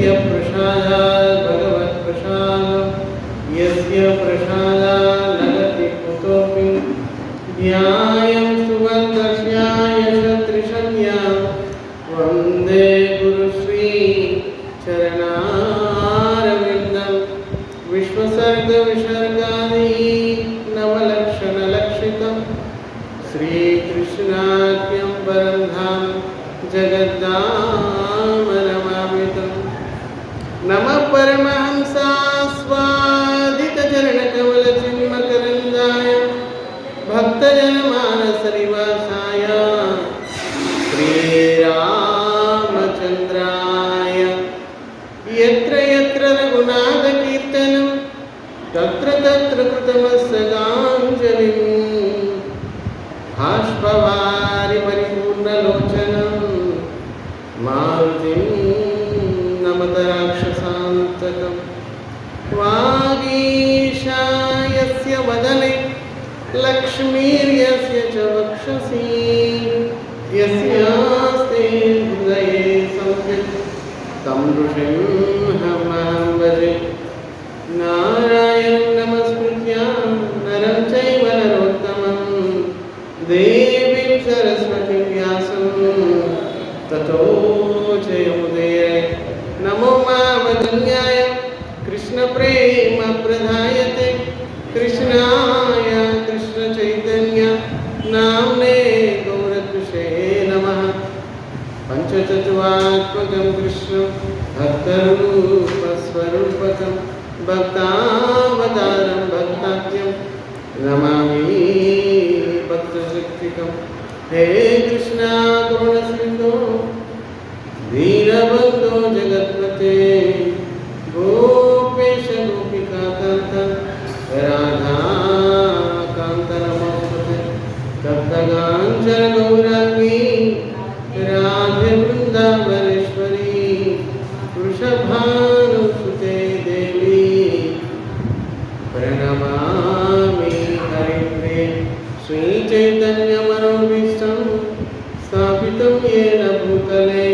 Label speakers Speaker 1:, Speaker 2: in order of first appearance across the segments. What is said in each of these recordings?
Speaker 1: यस्य प्रसादात् भगवत्प्रसादं यस्य प्रसादात् लगति कुतोऽपि ध्यायं सुबन्धस्याय शत्रुशन्यां वन्दे गुरुश्री चरणारविन्दं विश्वसर्गविसर्गादि नवलक्षणलक्षितं श्रीकृष्णाख्यं परं धाम जगद्धामरमामितं नमः परमहंसास्वादितचरणकमलचिन्मकरन्दाय भक्तजनमानसनिवासाय श्रीरामचन्द्राय यत्र यत्र रघुनाथकीर्तनं तत्र तत्र कृतमस्तकाञ्जलिं बाष्पवारि परिपूर्णलोचनं मारुतिं नमत राक्षसान्तकं वागीशायस्य वदने लक्ष्मीर्यस्य च वक्षसि यस्यास्ते हृदये संवित् तं नृसिंहमहं भजे नारायणं नमस्कृत्य नरं चैव नरोत्तमं देवीं सरस्वतीं व्यासं ततो जयमुदीरये नमो मामदन्याय कृष्णप्रेमप्रदायते कृष्णाय कृष्णचैतन्य नाम्ने गौरद्विषे नमः पञ्चतत्त्वात्मकं कृष्णं भक्तरूपस्वरूपकं भक्तावतारं भक्ताख्यं नमामि भक्तशक्तिकं हे कृष्णा करुणसिन्धो दीनबन्धो जगत्पते गोपेश गोपिकान्त राधाकान्त नमोस्तुते तप्तकाञ्चन गौराङ्गी राधे वृन्दावनेश्वरी वृषभानुसुते देवी प्रणमामि हरिप्रिये श्रीचैतन्यमनोभीष्टं स्थापितं येन भूतले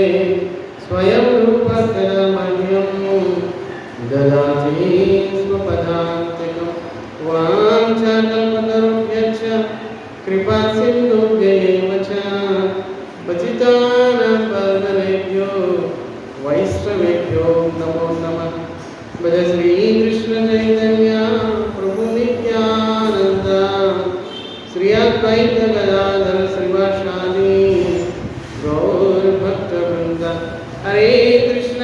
Speaker 1: स्वयं रूपकदा मह्यं ददाति स्वपदान्तिकं वाञ्छाकल्पतरुभ्यश्च कृपासिन्धुभ्य एव च पतितानां पावनेभ्यो वैष्णवेभ्यो नमो नमः भज श्रीकृष्णचैतन्य प्रभु नित्यानन्द श्री अद्वैत गदाधर श्रीवासादि गौरभक्तवृन्द हरे कृष्ण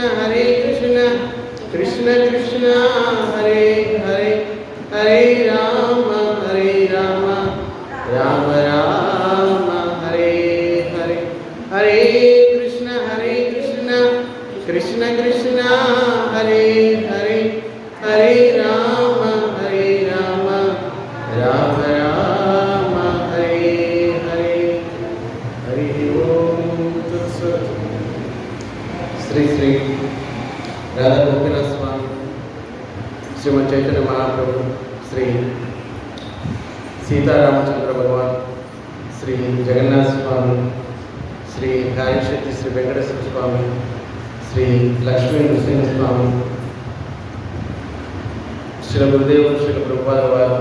Speaker 1: कृष्ण कृष्ण हरे हरे हरे राम राम राम हरे हरे हरे कृष्ण कृष्ण कृष्ण हरे हरे हरे राम राम राम हरे हरे हरि ओम तत्सत् श्री श्री राधा गोपीनाथ स्वामी श्रीमद चैतन्य महाप्रभु श्री सीतारामचंद्र भगवान श्री जगन्नाथ स्वामी श्री कार्यशक्ति श्री वेंकटेश्वर स्वामी श्री लक्ष्मी नृसिंह स्वामी श्री गुरुदेव श्री प्रभुपाद वाరు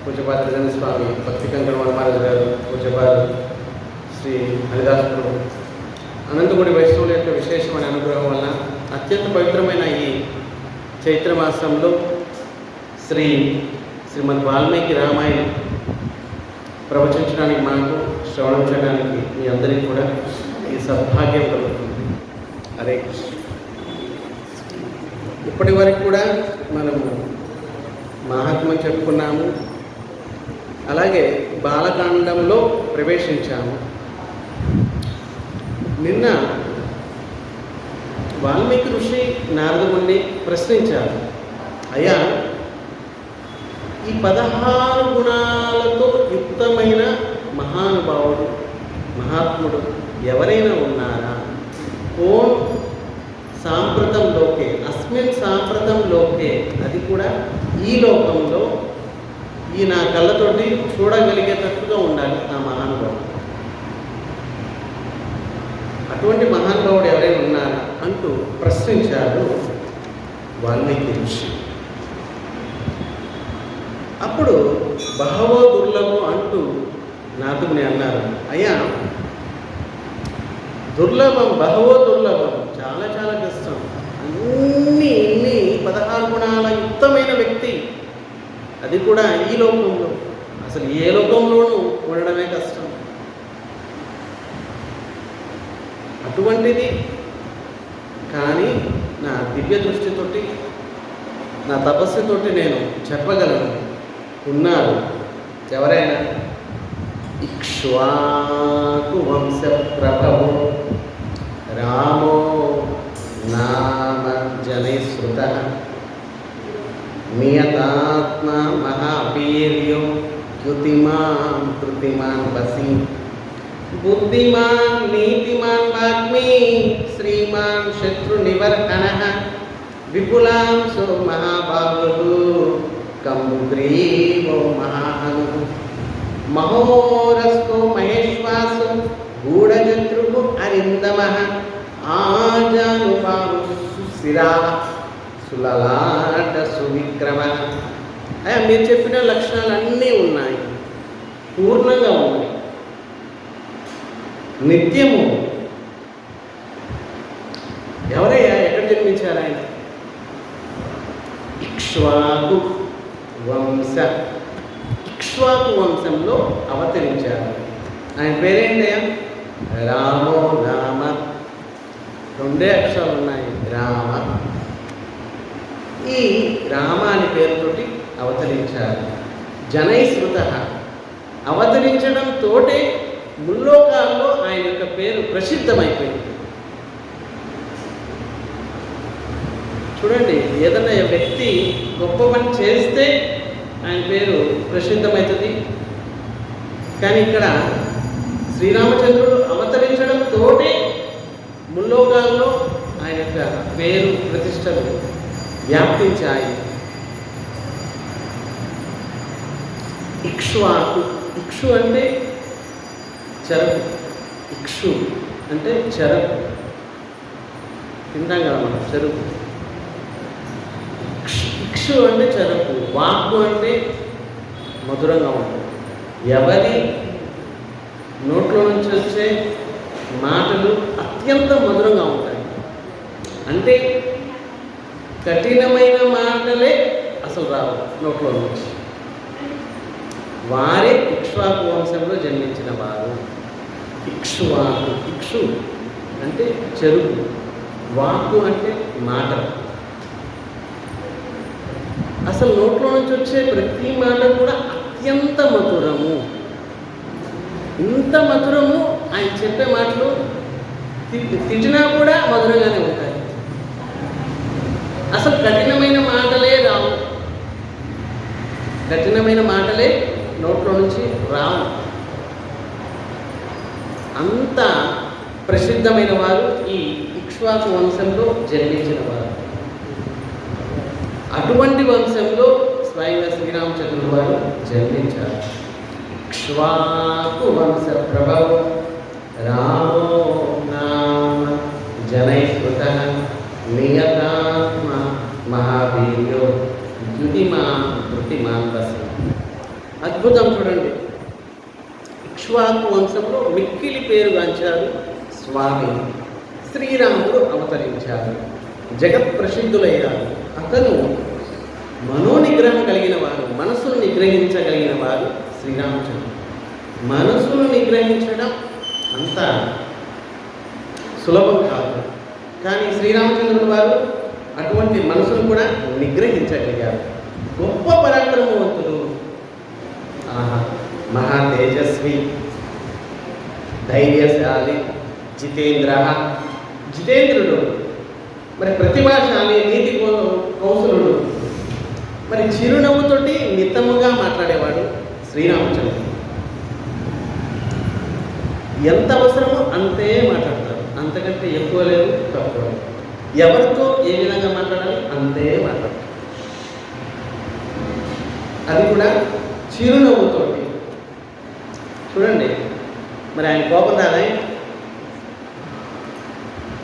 Speaker 1: పూజ్యపాద రజన స్వామి భక్తి కంకణ మహారాజు గారు పూజ్యపాద శ్రీ హరిదాస్ ప్రభు అనంతకోటి వైష్ణవుల యొక్క విశేషమైన అనుగ్రహం వలన అత్యంత పవిత్రమైన ఈ చైత్రమాసంలో శ్రీమద్ వాల్మీకి రామాయణం ప్రవచించడానికి మాకు శ్రవణించడానికి మీ అందరికీ కూడా ఈ సద్భాగ్యం కలుగుతుంది. హరే కృష్ణ. ఇప్పటి వరకు కూడా మనము మహాత్మ్యం చెప్పుకున్నాము, అలాగే బాలకాండంలో ప్రవేశించాము. నిన్న వాల్మీకి ఋషి నారదుని ప్రశ్నించారు, అయ్యా ఈ 16 గుణాలతో యుక్తమైన మహానుభావుడు మహాత్ముడు ఎవరైనా ఉన్నారా? ఓం సాంప్రతంలోకే అస్మిన్ సాంప్రతంలోకే, అది కూడా ఈ లోకంలో ఈ నా కళ్ళతోటి చూడగలిగేటట్టుగా ఉండాలి ఆ మహానుభావుడు. అటువంటి మహానుభావుడు ఎవరైనా ఉన్నారా అంటూ అంటూ ప్రశ్నించాడు వాల్మీకి ఋషి. అప్పుడు బహవో దుర్లభం అంటూ నారదుని అన్నారు, అయ్యా దుర్లభం, బహవో దుర్లభం, చాలా చాలా కష్టం. ఇన్ని 16 గుణాల యుక్తమైన వ్యక్తి, అది కూడా ఈ లోకంలో, అసలు ఏ లోకంలోనూ ఉండడమే కష్టం. అటువంటిది కానీ నా దివ్య దృష్టితోటి, నా తపస్సుతోటి నేను చెప్పగలను. ఉన్నారు ఎవరైనా, ఇక్ష్వాకు వంశ ప్రభవో రామో నామ జనైశ్రుత నియతాత్మ మహావీర్యో యుతిమాన్ కృతిమాన్ వసి బుద్ధిమాన్ నీతిమాన్ వాగ్మీ శ్రీమాన్ శత్రు నివర్హణ విపులాంశో మహాబాహు కంబుగ్రీవో మహాహను మహోరస్తో మహేశ్వాసో గూఢజంత్రు అరిందమ ఆజానుబాహు సుశిరా సులలాట సువిక్రమ. మీరు చెప్పిన లక్షణాలన్నీ ఉన్నాయి, పూర్ణంగా ఉన్నాయి. నిత్యము ఎవరయ్యా, ఎక్కడ జన్మించారు ఆయన? ఇక్ష్వాకు వంశ, ఇక్ష్వాకు వంశంలో అవతరించారు. ఆయన పేరేంటయ్యా? రామో రామ, 2 అక్షరాలు ఉన్నాయి, రామ. ఈ రామ అనే పేరుతోటి అవతరించారు. జనైశ్రుత, అవతరించడంతో ముల్లోకాల్లో ఆయన యొక్క పేరు ప్రసిద్ధమైపోయింది. చూడండి, ఏదైనా వ్యక్తి గొప్ప పని చేస్తే ఆయన పేరు ప్రసిద్ధమవుతుంది. కానీ ఇక్కడ శ్రీరామచంద్రుడు అవతరించడంతో ముల్లోకాల్లో ఆయన యొక్క పేరు ప్రతిష్టలు వ్యాప్తించాయి. ఇక్ష్వాకు, ఇక్షు అంటే చెరకు, ఇక్షు అంటే చెరకు, తింటాం కదా మనం చెరుకు. ఇక్షు అంటే చెరకు, వాక్కు అంటే మధురంగా ఉంటుంది. ఎవరి నోట్లో నుంచి వచ్చే మాటలు అత్యంత మధురంగా ఉంటాయి. అంటే కఠినమైన మాటలే అసలు రావు నోట్లో నుంచి. వారే ఇక్ష్వాకు వంశంలో జన్మించిన వారు. ఇక్ష్వాకు, ఇక్షు అంటే చెరుకు, వాక్కు అంటే మాట. అసలు నోట్లో నుంచి వచ్చే ప్రతి మాట కూడా అత్యంత మధురము. ఇంత మధురము, ఆయన చెప్పే మాటలు తిట్టినా కూడా మధురంగానే ఉంటాయి. అసలు కఠినమైన మాటలే రావు, కఠినమైన మాటలే నోట్లో నుంచి రావు. అంత ప్రసిద్ధమైన వారు ఈ ఇక్ష్వాకు వంశంలో జన్మించిన వారు. అటువంటి వంశంలో స్వయంగా శ్రీరామచంద్రుడు వారు జన్మించారు. ఇక్ష్వాకు వంశ ప్రభవ రామో నామ జనైశ్రుత నియతాత్మ మహావీర్యో యుతిమాన్ కృతిమాన్ వసి. అద్భుతం చూడండి, ఇక్ష్వాకు వంశంలో మిక్కిలి పేరుగాంచారు స్వామి. శ్రీరాముడు అవతరించారు, జగత్ ప్రసిద్ధులయ్యారు. అతను మనోనిగ్రహం కలిగిన వారు, మనసును నిగ్రహించగలిగిన వారు శ్రీరామచంద్రుడు. మనసును నిగ్రహించడం అంత సులభం కాదు, కానీ శ్రీరామచంద్రుడు వారు అటువంటి మనసును కూడా నిగ్రహించగలిగారు. గొప్ప పరాక్రమవంతుడు, మహా తేజస్వి, ధైర్యశాలి, జితేంద్రుడు, మరి ప్రతిభాశాలి, నీతి కౌశలుడు, మరి చిరునవ్వుతోటి మితముగా మాట్లాడేవాడు శ్రీరామచంద్రుడు. ఎంత అవసరమో అంతే మాట్లాడతారు, అంతకంటే ఎక్కువ లేదు, తక్కువ లేదు. ఎవరితో ఏ విధంగా మాట్లాడాలి అంతే మాట్లాడతారు, అది కూడా చిరునవ్వుతోటి. చూడండి, మరి ఆయన కోపం రాదా?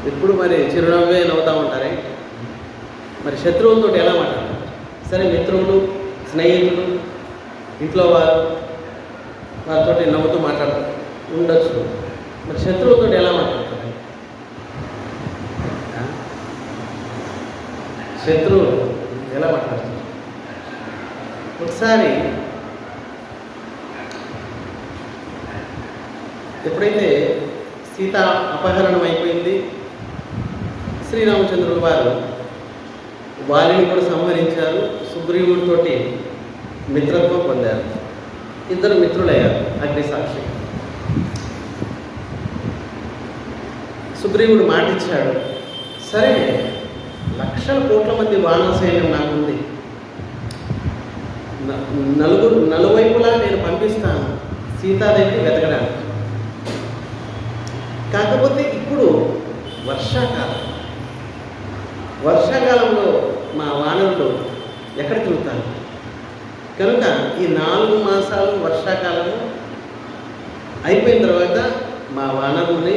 Speaker 1: ఎప్పుడు మరి చిరునవ్వే నవ్వుతూ ఉంటారే. మరి శత్రువులతో ఎలా మాట్లాడతారు? సరే, మిత్రులు, స్నేహితులు, ఇంట్లో వారితో నవ్వుతూ మాట్లాడతారు ఉండొచ్చు. మరి శత్రువులతో ఎలా మాట్లాడతారు? శత్రువులు ఎలా మాట్లాడతారు? ఒకసారి ఎప్పుడైతే సీత అపహరణం అయిపోయింది, శ్రీరామచంద్రుల వారు వారిని కూడా సంహరించారు, సుగ్రీవుడితోటి మిత్రత్వం పొందారు. ఇద్దరు మిత్రులయ్యారు అగ్నిసాక్షి. సుగ్రీవుడు మాటిచ్చాడు, సరే, లక్షల కోట్ల మంది వానర సైన్యం నాకుంది, నలువైపులా నేను పంపిస్తాను సీతాదేవిని వెతకడానికి. కాకపోతే ఇప్పుడు వర్షాకాలంలో మా వానరులు ఎక్కడ తిరుగుతారు కనుక ఈ 4 మాసాలు వర్షాకాలము అయిపోయిన తర్వాత మా వానరుల్ని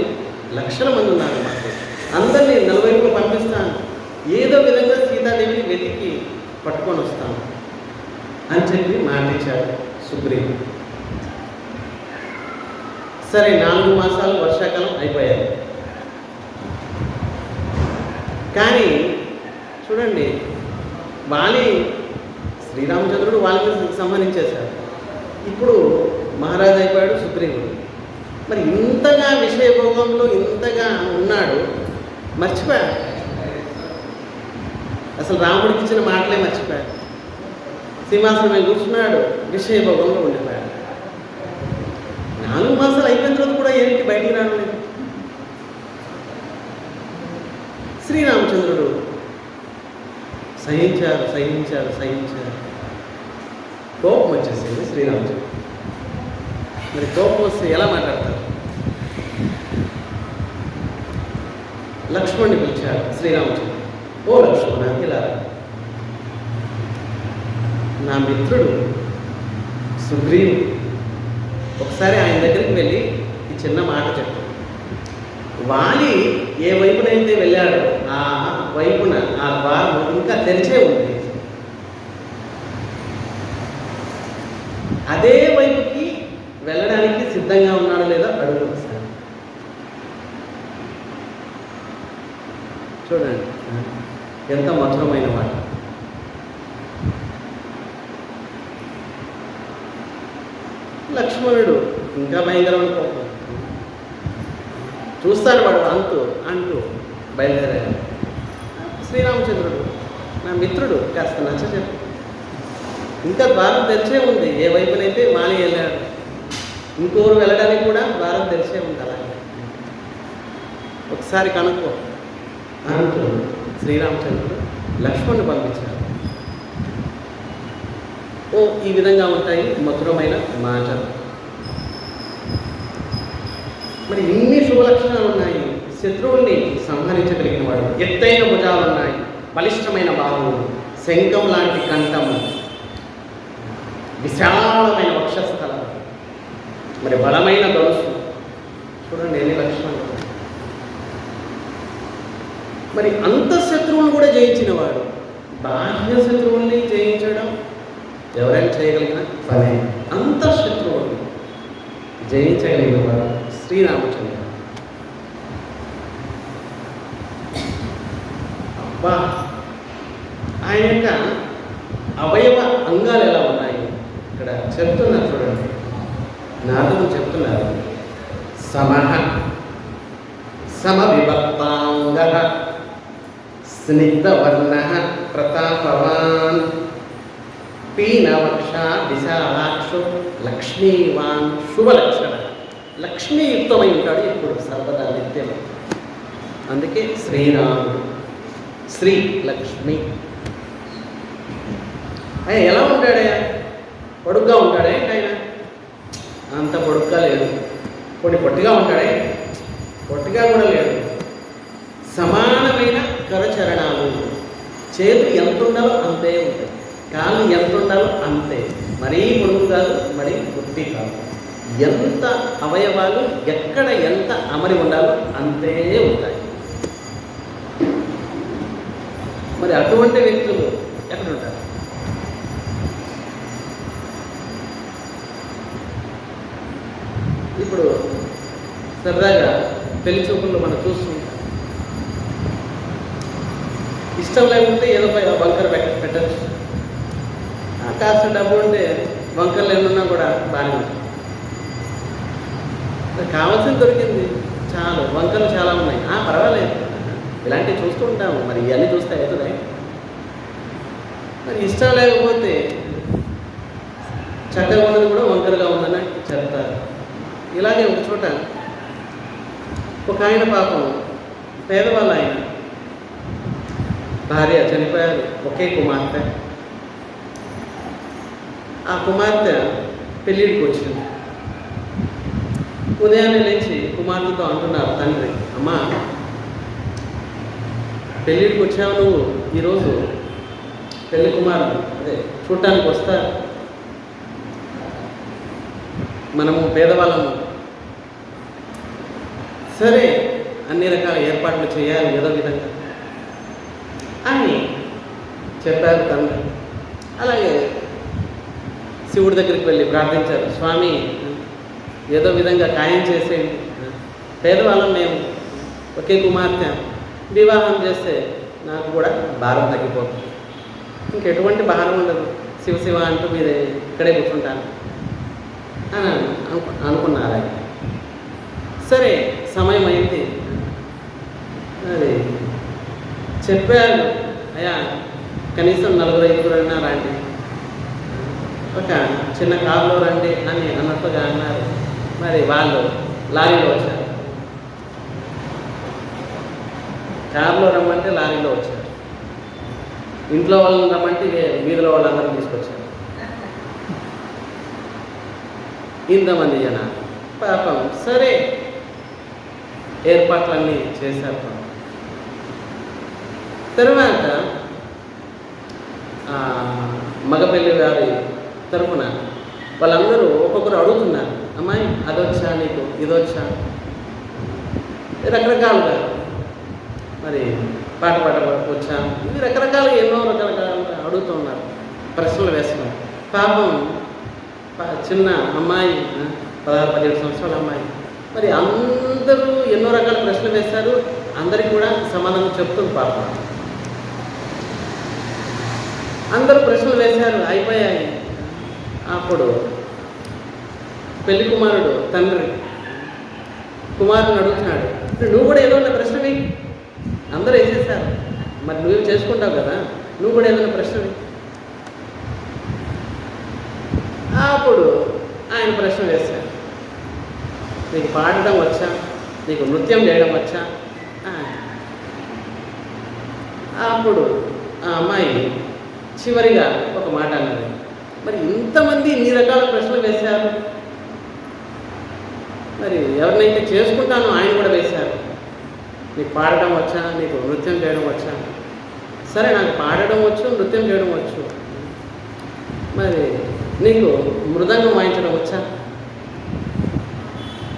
Speaker 1: లక్షల మంది ఉన్నారు, మాకు అందరినీ నలువైపులు పంపిస్తాను, ఏదో విధంగా సీతాదేవిని వెతికి పట్టుకొని వస్తాను అని చెప్పి మాటిచ్చాడు సుగ్రీవుడు. సరే, 4 మాసాలు వర్షాకాలం అయిపోయాయి. కానీ చూడండి, శ్రీరామచంద్రుడు వాళ్ళని సంహరించేశాడు. ఇప్పుడు మహారాజు అయిపోయాడు సుగ్రీవుడు. మరి ఇంతగా విషయభోగంలో ఇంతగా ఉన్నాడు, మర్చిపోయాడు. అసలు రాముడికి ఇచ్చిన మాటలే మర్చిపోయాడు. సింహాసనం మీద కూర్చున్నాడు, విషయభోగంలో ఉండిపోయాడు. 4 మాసాలు అయిపోయిన తర్వాత కూడా ఏంటి బయటికి రావలేదు. శ్రీరామచంద్రుడు సహించారు. కోపం వచ్చేసింది శ్రీరామచంద్రుడు. మరి కోపం వస్తే ఎలా మాట్లాడతారు? లక్ష్మణ్ణి పిలిచారు శ్రీరామచంద్రుడు. ఓ లక్ష్మణ, ఇలా నా మిత్రుడు సుగ్రీవుడు, ఒకసారి ఆయన దగ్గరికి వెళ్ళి ఈ చిన్న మాట చెప్పు. వాలి ఏ వైపునైతే వెళ్ళాడో ఆ వైపున ఆ ద్వారం ఇంకా తెరిచే ఉంది, అదే వైపుకి వెళ్ళడానికి సిద్ధంగా ఉన్నాడో లేదో అడుగు ఒకసారి. చూడండి ఎంత మధురమైన మాట. లక్ష్మణుడు ఇంకా భయంకరమైన కోపం, చూస్తాడు వాడు అంటూ బయలుదేరాడు. శ్రీరామచంద్రుడు, నా మిత్రుడు, కాస్త నచ్చచెప్పు, ఇంకా ద్వారం తెరిచే ఉంది, ఏ వైపునైతే మాలి వెళ్ళాడు ఇంకోరు వెళ్ళడానికి కూడా ద్వారం తెరిచే ఉంది, అలాగే ఒకసారి కనుక్కో అంటూ శ్రీరామచంద్రుడు లక్ష్మణుడు పంపించాడు. ఈ విధంగా ఉంటాయి మధురమైన మాటలు. మరి ఇన్ని శుభ లక్షణాలు ఉన్నాయి. శత్రువుల్ని సంహరించగలిగిన వాడు, ఎత్తైన భుజాలు ఉన్నాయి, బలిష్టమైన బాహువులు, శంఖం లాంటి కంఠము, విశాలమైన వక్షస్థలం, మరి బలమైన ధనుసు. చూడండి ఎన్ని లక్షణాలు. మరి అంతఃశత్రువును కూడా జయించిన వాడు. బాహ్య శత్రువుల్ని జయించడం ఎవరైనా చేయగలిగిన పనే. అంతఃశత్రువుని జయించగలిగిన వాడు శ్రీరామచంద్రుడు. అబ్బా, ఆయన యొక్క అవయవ అంగాలు ఎలా ఉన్నాయి ఇక్కడ చెప్తున్నారు. చూడండి, నారదుడు చెప్తున్నారు. సమవిభక్తాంగ స్నిగ్ధవర్ణ ప్రతాపవాన్ పీనవక్ష విశాలాక్షు లక్ష్మీవాన్ శుభలక్షణ. లక్ష్మీయుక్తమై ఉంటాడు ఎప్పుడు, సర్వదా నిత్యం. అందుకే శ్రీరాముడు, శ్రీ లక్ష్మి. ఆయన ఎలా ఉంటాడయ్యా? పొడుగ్గా ఉంటాడే ఆయన? అంత పొడుగ్గా లేడు. కొన్ని పొట్టిగా ఉంటాడే? పొట్టిగా కూడా లేడు. సమానమైన కరచరణాలు, చేతులు ఎంత ఉండాలో అంతే ఉంటాయి, కాళ్ళు ఎంత ఉండాలో అంతే, మరీ పొడుగు కాదు, మరీ పొట్టి కాదు. ఎంత అవయవాలు ఎక్కడ ఎంత అమరి ఉండాలో అంతే ఉంటాయి. మరి అటువంటి వ్యక్తులు ఎక్కడ ఉంటారు? ఇప్పుడు సరదాగా పెళ్లి చూపుల్లో మనం చూస్తుంటాం. ఇష్టం లేకుంటే ఏదో బంకర్ పెట్టచ్చు. కాస్త డబ్బు ఉంటే బంకర్లు ఏమన్నా కూడా బాగానే ఉంటుంది. కావాల్సింది దొరికింది చాలు, వంకలు చాలా ఉన్నాయి, పర్వాలేదు, ఇలాంటివి చూస్తూ ఉంటాము. మరి ఇవన్నీ చూస్తే అవుతుంది. మరి ఇష్టం లేకపోతే చక్కగా ఉన్నది కూడా వంకరగా ఉందని చెప్తారు. ఇలాగే ఒక చోట ఒక ఆయన పాపం పేదవాళ్ళు, ఆయన భార్య చనిపోయారు, ఒకే కుమార్తె. ఆ కుమార్తె పెళ్ళిడికి వచ్చింది. ఉదయాన్నే లేచి కుమార్తెతో అంటున్నారు తండ్రి, అమ్మా పెళ్ళిడికి వచ్చావు నువ్వు, ఈరోజు పెళ్లి కుమారుడు అదే చూడటానికి వస్తారు, మనము పేదవాళ్ళము, సరే అన్ని రకాల ఏర్పాట్లు చేయాలి ఏదో విధంగా అని చెప్పారు తండ్రి. అలాగే శివుడి దగ్గరికి వెళ్ళి ప్రార్థించారు, స్వామి ఏదో విధంగా ఖాయం చేసేయండి, పేదవాళ్ళం మేము, ఒకే కుమార్తె, వివాహం చేస్తే నాకు కూడా భారం తగ్గిపోతుంది, ఇంకెటువంటి భారం ఉండదు, శివ శివ అంటూ మీరు ఇక్కడే కూర్చుంటాను అని అనుకున్నారు. సరే సమయం అయింది, అది చెప్పారు, అయ్యా కనీసం 4-5 అయినా రండి, ఒక చిన్న కారులో రండి అని అన్నట్టుగా అన్నారు. మరి వాళ్ళు లారీలో వచ్చారు, కారులో రమ్మంటే లారీలో వచ్చారు, ఇంట్లో వాళ్ళని రమ్మంటే వీధిలో వాళ్ళందరూ తీసుకొచ్చారు. ఇంతమంది జనాలు పాపం సరే ఏర్పాట్లన్నీ చేశారు. తర్వాత మగపెళ్లి వారి తరఫున వాళ్ళందరూ ఒక్కొక్కరు అడుగుతున్నారు, అమ్మాయి అదొచ్చా నీకు, ఇదొచ్చా, రకరకాలుగా, మరి పాట వచ్చా, ఇవి రకరకాలుగా ఎన్నో రకరకాలుగా అడుగుతున్నారు, ప్రశ్నలు వేస్తున్నారు. పాపం చిన్న అమ్మాయి 16-17 సంవత్సరాల అమ్మాయి, మరి అందరూ ఎన్నో రకాల ప్రశ్నలు వేశారు, అందరికి కూడా సమాధానం చెప్తుంది. పాపం అందరూ ప్రశ్నలు వేశారు, అయిపోయాయి. అప్పుడు పెళ్లి కుమారుడు తండ్రి కుమారుని అడుగుతున్నాడు, నువ్వు కూడా ఏదో ప్రశ్న వేయి, అందరూ వేసేసారు, మరి నువ్వు చేసుకుంటావు కదా, నువ్వు కూడా ఏదైనా ప్రశ్న వేయి. అప్పుడు ఆయన ప్రశ్న వేశారు, నీకు పాడటం వచ్చా, నీకు నృత్యం చేయడం వచ్చా? అప్పుడు ఆ అమ్మాయి చివరిగా ఒక మాట అన్నది, మరి ఇంతమంది ఇన్ని రకాల ప్రశ్నలు వేశారు, మరి ఎవరినైతే చేసుకుంటానో ఆయన కూడా వేశారు, నీకు పాడటం వచ్చా, నీకు నృత్యం చేయడం వచ్చా? సరే నాకు పాడడం వచ్చు, నృత్యం చేయడం వచ్చు, మరి నీకు మృదంగం వాయించడం వచ్చా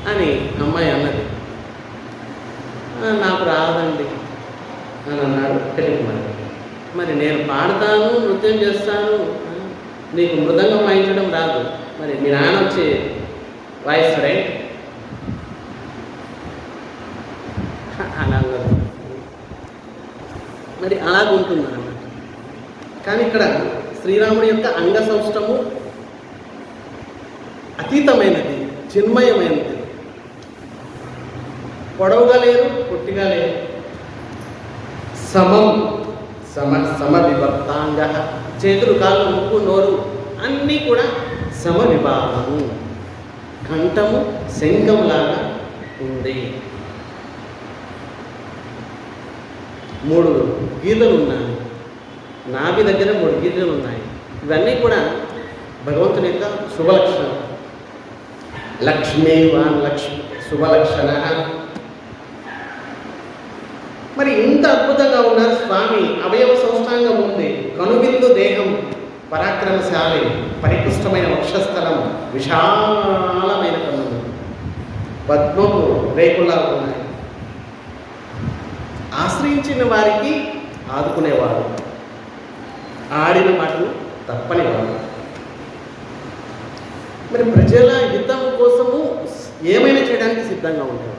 Speaker 1: అని అమ్మాయి అన్నది. నాకు రాదండి అని అన్నాడు పెళ్లి కుమారుడు. మరి నేను పాడతాను, నృత్యం చేస్తాను, నీకు మృదంగం వాయించడం రాదు, మరి మీ నాన్న వచ్చి వాయిస్తాడే అని అన్నారు. మరి అలాగుంటుంది అన్నమాట. కానీ ఇక్కడ శ్రీరాముడి యొక్క అంగ సౌష్టము అతీతమైనది, చిన్మయమైనది, పొడవుగా లేరు, పొట్టిగా లేరు, సమవిభక్తాంగ, చేతులు, కాళ్ళు, ముక్కు, నోరు అన్నీ కూడా సమవిభాగము, కంఠము శంఖంలాగా ఉంది, 3 గీతలు ఉన్నాయి, నాభి దగ్గర 3 గీతలు ఉన్నాయి. ఇవన్నీ కూడా భగవంతుని యొక్క శుభలక్షణం. లక్ష్మీవాన్ శుభలక్షణ. మరి ఇంత అద్భుతంగా ఉన్నారు స్వామి. అవయవ సౌష్టాంగం ఉంది, కనువిందు దేహం, పరాక్రమశాలి, పరిపుష్టమైన వక్షస్థలం, విశాలమైన కన్నులు, పద్మము రేకుల్లా ఉన్నాయి. ఆశ్రయించిన వారికి ఆదుకునేవాడు, ఆడిన మాటలు తప్పనివాడు. మరి ప్రజల హితం కోసము ఏమైనా చేయడానికి సిద్ధంగా ఉంటాడు.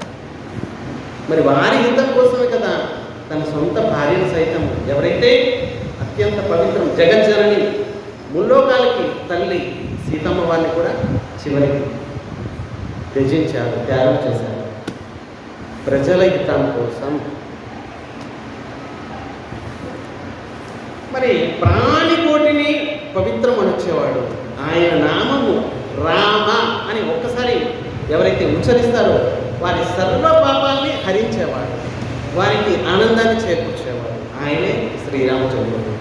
Speaker 1: మరి వారి హితం కోసమే కదా తన సొంత భార్యను సైతం, ఎవరైతే అత్యంత పవిత్రం జగజ్జనని ముల్లోకాలకి తల్లి సీతమ్మ వారిని కూడా చివరికి త్యజించారు, త్యాగం చేశారు ప్రజల హితం కోసం. మరి ప్రాణికోటిని పవిత్రం అనొచ్చేవాడు. ఆయన నామము రామ అని ఒక్కసారి ఎవరైతే ఉచ్చరిస్తారో వారి సర్వ పాపాలని హరించేవాడు, వారికి ఆనందాన్ని చేకూర్చేవాడు. ఆయనే శ్రీరామచంద్రుడు.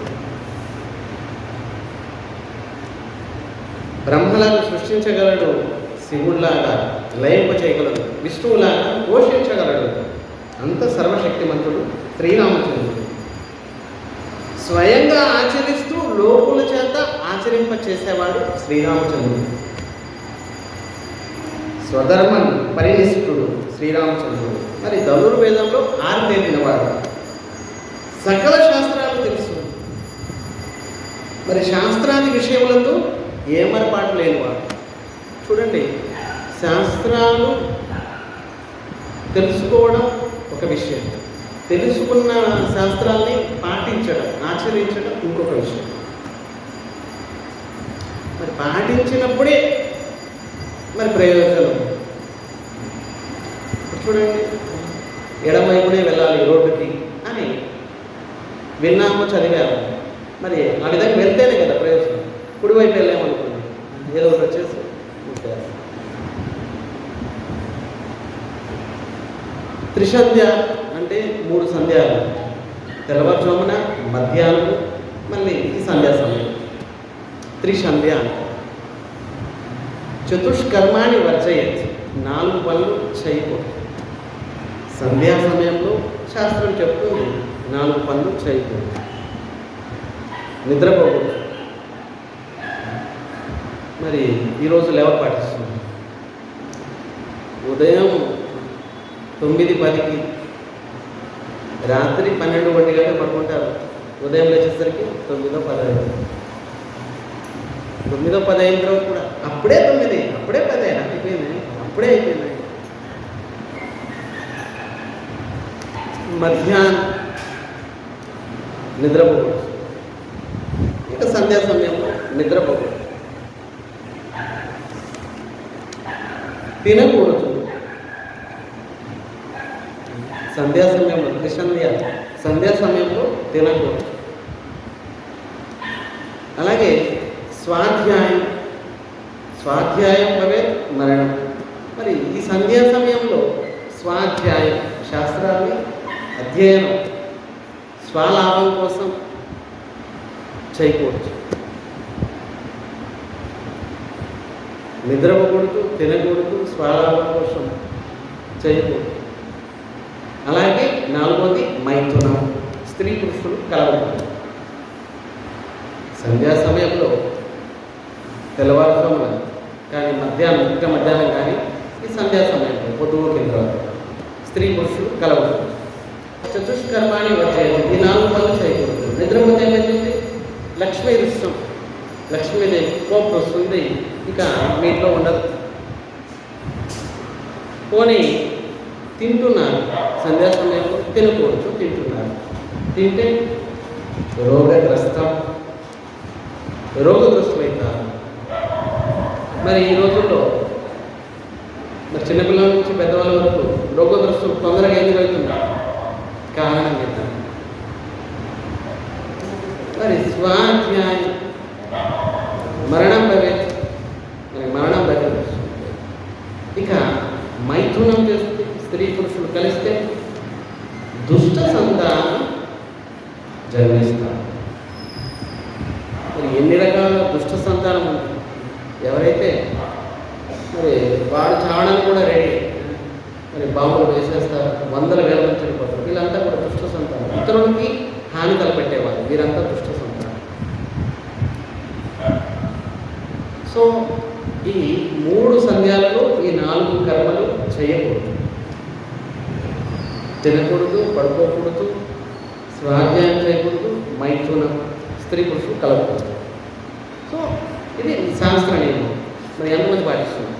Speaker 1: బ్రహ్మలను సృష్టించగలడు, శివుడిలాగా లయింప చేయగలడు, విష్ణువులాగా పోషించగలడు. అంత సర్వశక్తిమంతుడు శ్రీరామచంద్రుడు. స్వయంగా ఆచరిస్తూ లోకుల చేత ఆచరింప చేసేవాడు శ్రీరామచంద్రుడు. స్వధర్మం పరినిష్ఠుడు శ్రీరామచంద్రుడు. మరి ధనుర్వేదంలో ఆరితేరినవాడు, సకల శాస్త్రాలు తెలుసు. మరి శాస్త్రాది విషయములందు ఏమరపాటు లేనివాడు. చూడండి, శాస్త్రాలు తెలుసుకోవడం ఒక విషయం, తెలుసుకున్న శాస్త్రాల్ని పాటించడం, ఆచరించడం ఇంకొక విషయం. మరి పాటించినప్పుడే మరి ప్రయోజనం. చూడండి, ఎడమవైపునే వెళ్ళాలి రోడ్డుకి అని విన్నాము, చదివాము. మరి ఆ విధంగా వెళ్తేనే కదా ప్రయోజనం. కుడివైపు వెళ్ళామనుకోండి, ఏదో ఒకటి వచ్చేసి త్రిసంధ్య అంటే 3 సంధ్యాలు, తెల్లవారుజామున, మధ్యాహ్నం, మళ్ళీ ఈ సంధ్యా సమయం, త్రిసంధ్య అంటారు. చతుష్కర్మాణి వర్జయత్, 4 పనులు చేయకూడదు. సంధ్యా సమయంలో శాస్త్రం చెప్తుంది 4 పనులు చేయకూడదు. నిద్రపోకూడదు. మరి ఈరోజు ఎవరు పాటిస్తున్నారు? ఉదయం 9-10కి, రాత్రి 12-1 గంటలకు పడుకుంటారు. ఉదయం లేచేసరికి 9-10. 9-10 అయిన తర్వాత కూడా అప్పుడే 9, అప్పుడే 10 అయిపోయింది, అప్పుడే అయిపోయింది. మధ్యాహ్నం నిద్రపోకూడదు. ఇక సంధ్యా సమయంలో నిద్రపోకూడదు. తినకూడదు. సంధ్యా సమయంలో, సంధ్యా సమయంలో తినకూడదు. అలాగే స్వాధ్యాయం భవేత్ మరణం. మరి ఈ సంధ్యా సమయంలో స్వాధ్యాయం, శాస్త్రాన్ని అధ్యయనం స్వలాభం కోసం చేయకూడదు. నిద్రపోకూడదు, తినకూడదు, స్వలాభం కోసం చేయకూడదు. అలాగే 4వది మైథునం, స్త్రీ పురుషులు కలవకూడదు. సంధ్యా సమయంలో తెల్లవారుజామున కానీ, మధ్యాహ్నం కానీ, ఈ సంధ్యా సమయంలో పొద్దుగోకిన తర్వాత స్త్రీ పురుషులు కలవకూడదు. చతుష్కర్మాణి వర్జయత్, ఈ 4 పనులు చేయకూడదు. నిద్రపోతే ఏమైంది? లక్ష్మీ దృష్టం, లక్ష్మీదేవి కోపం వస్తుంది, ఇక మీ ఇంట్లో ఉండదు. పోనీ తింటున్నారు, సంధ్యా సమయంలో తినకూడదు, తింటున్నారు. తింటే రోగగ్రస్తులవుతారు. మరి ఈ రోజుల్లో మరి చిన్నపిల్లల నుంచి పెద్దవాళ్ళ వరకు రోగగ్రస్తులు తొందరగా ఎందుకు అవుతున్నారు? కారణం ఏంటంటే మరి స్వాధ్యాయం, మరణం భవేత్, మరి మరణం దగ్గర. ఇక మైథునం చేస్తే స్త్రీ పురుషులు కలిస్తే దుష్ట సంతానం జన్మిస్తారు. మరి ఎన్ని రకాల దుష్ట సంతానం ఉంది? ఎవరైతే మరి వాడు చావడానికి కూడా రెడీ, మరి బాంబులు వేసేస్తారు, 100,000 మంది చనిపోతారు. వీళ్ళంతా కూడా దుష్ట సంతానం, ఇతరులకి హాని తలపెట్టేవాళ్ళు, వీరంతా దుష్ట సంతానం. సో ఈ 3 సంధ్యాలలో ఈ 4 కర్మలు చేయకూడదు. తినకూడదు, పడుకోకూడదు, స్వాధ్యాయం చేయకూడదు, మైథునం, స్త్రీ పురుషులు కలవకూడదు. సో ఇది శాస్త్ర నియమం. మరి ఎంతమంది పాటిస్తున్నారు?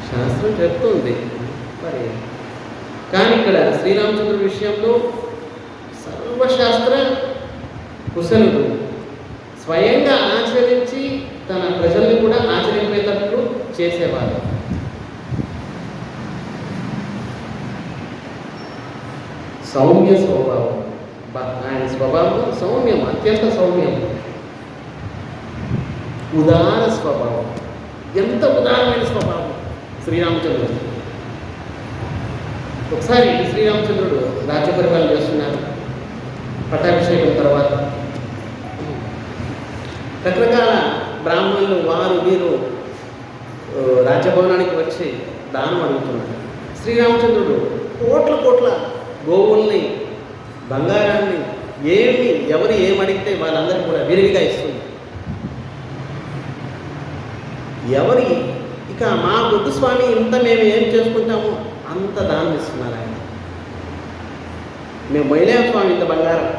Speaker 1: శాస్త్రం చెప్తుంది మరి. కానీ ఇక్కడ శ్రీరామచంద్రుడి విషయంలో సర్వశాస్త్ర కుశలుడు స్వయంగా ఆచరించి తన ప్రజల్ని కూడా ఆచరింపేటట్లు చేసేవారు. సౌమ్య స్వభావం. ఆయన స్వభావం సౌమ్యం, అత్యంత సౌమ్యం. ఉదార స్వభావం. ఎంత ఉదారమైన స్వభావం శ్రీరామచంద్రుడు. ఒకసారి శ్రీరామచంద్రుడు రాజ్య పరిపాలన చేస్తున్నారు. పట్టాభిషేకం తర్వాత రకరకాల బ్రాహ్మణులు వారు వీరు రాజ్యభవనానికి వచ్చి దానం అడుగుతున్నారు. శ్రీరామచంద్రుడు కోట్ల కోట్ల గోవుల్ని, బంగారాన్ని, ఎవరు ఏమడిగితే వాళ్ళందరూ కూడా విరివిగా ఇస్తుంది. ఎవరి ఇక మా బుద్ధ స్వామి ఇంత మేము ఏం చేసుకుంటామో అంత దానం ఇస్తున్నారు ఆయన. మేము మైలేం స్వామి ఇంత బంగారం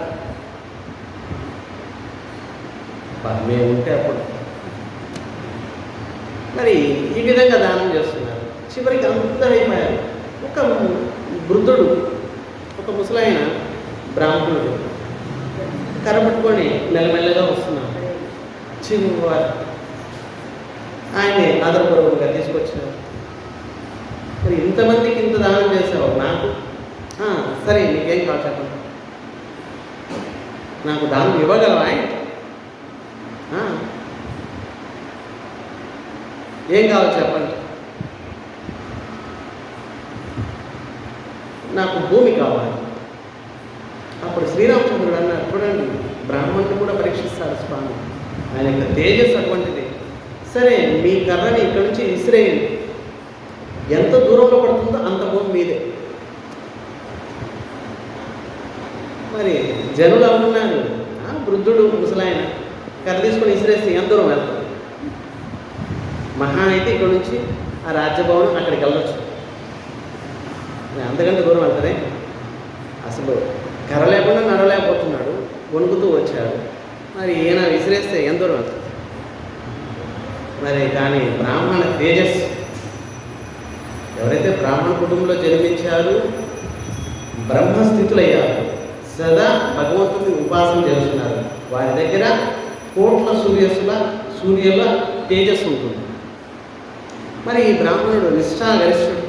Speaker 1: మేము ఉంటే అప్పుడు మరి ఈ విధంగా దానం చేస్తున్నారు. చివరికి అందరూ అయిపోయారు. ఒక వృద్ధుడు, ఒక ముసలాయన బ్రాహ్మణుడు కర్రపట్టుకొని మెల్లమెల్లగా వస్తున్నాడు. చిన్నవారు ఆయన్ని ఆదరపూర్వకంగా తీసుకొచ్చారు. మరి ఇంతమందికి ఇంత దానం చేసావు, నాకు సరే నీకేం కావాలి చెప్పండి, నాకు దానం ఇవ్వగలవా? ఏం కావాలి చెప్పండి. నాకు భూమి కావాలి. అప్పుడు శ్రీరామచంద్రుడు అన్నారు, చూడండి బ్రాహ్మణుడు కూడా పరీక్షిస్తారు స్వామి, ఆయన యొక్క తేజస్సు అటువంటిది. సరే మీ కర్రని ఇక్కడి నుంచి విసిరేయండి, ఎంత దూరంలో పడుతుందో అంత భూమి మీదే. మరి జనులు అనుకున్నారు, వృద్ధుడు ముసలాయన కర్ర తీసుకొని విసిరేసి ఎంత దూరం వెళ్తారు? మహా అయితే ఇక్కడ నుంచి ఆ రాజ్యభవనం అక్కడికి వెళ్ళొచ్చు, అంతకంటే దూరం వెళ్తారే. అసలు కర్ర లేకుండా నడవలేకపోతున్నాడు, వణుకుతూ వచ్చాడు. మరి ఈయన విసిరేస్తే ఎంత దూరం వెళ్తాడు? మరి కానీ బ్రాహ్మణ తేజస్సు, ఎవరైతే బ్రాహ్మణ కుటుంబంలో జన్మించారు, బ్రహ్మస్థితులయ్యారు, సదా భగవంతుని ఉపాసన చేస్తున్నారు, వారి దగ్గర కోట్ల సూర్యుల తేజస్సు ఉంటుంది. మరి ఈ బ్రాహ్మణుడు నిష్ఠాగరిష్ఠుడు.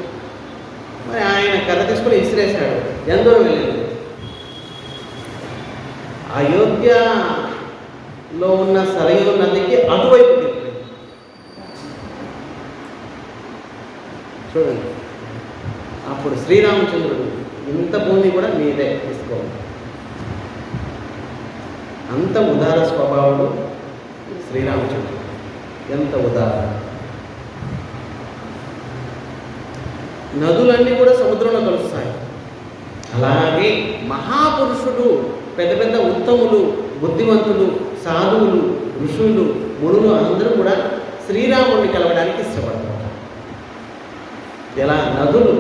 Speaker 1: మరి ఆయన కర్ర తీసుకొని విసిరేశాడు. ఎంత దూరం వెళ్ళింది? అయోధ్యలో ఉన్న సరయూ నదికి అటువైపు వెళ్ళింది. చూడండి, అప్పుడు శ్రీరామచంద్రుడు ఇంత భూమి కూడా మీదే తీసుకోవాలి. అంత ఉదార స్వభావుడు శ్రీరామచంద్రుడు. ఎంత ఉదార. నదులన్నీ కూడా సముద్రంలో కలుస్తాయి. అలాగే మహాపురుషులు, పెద్ద పెద్ద ఉత్తములు, బుద్ధిమంతులు, సాధువులు, ఋషులు, మునులు అందరూ కూడా శ్రీరాముడిని కలవడానికి ఇష్టపడతారు. ఎలా నదులు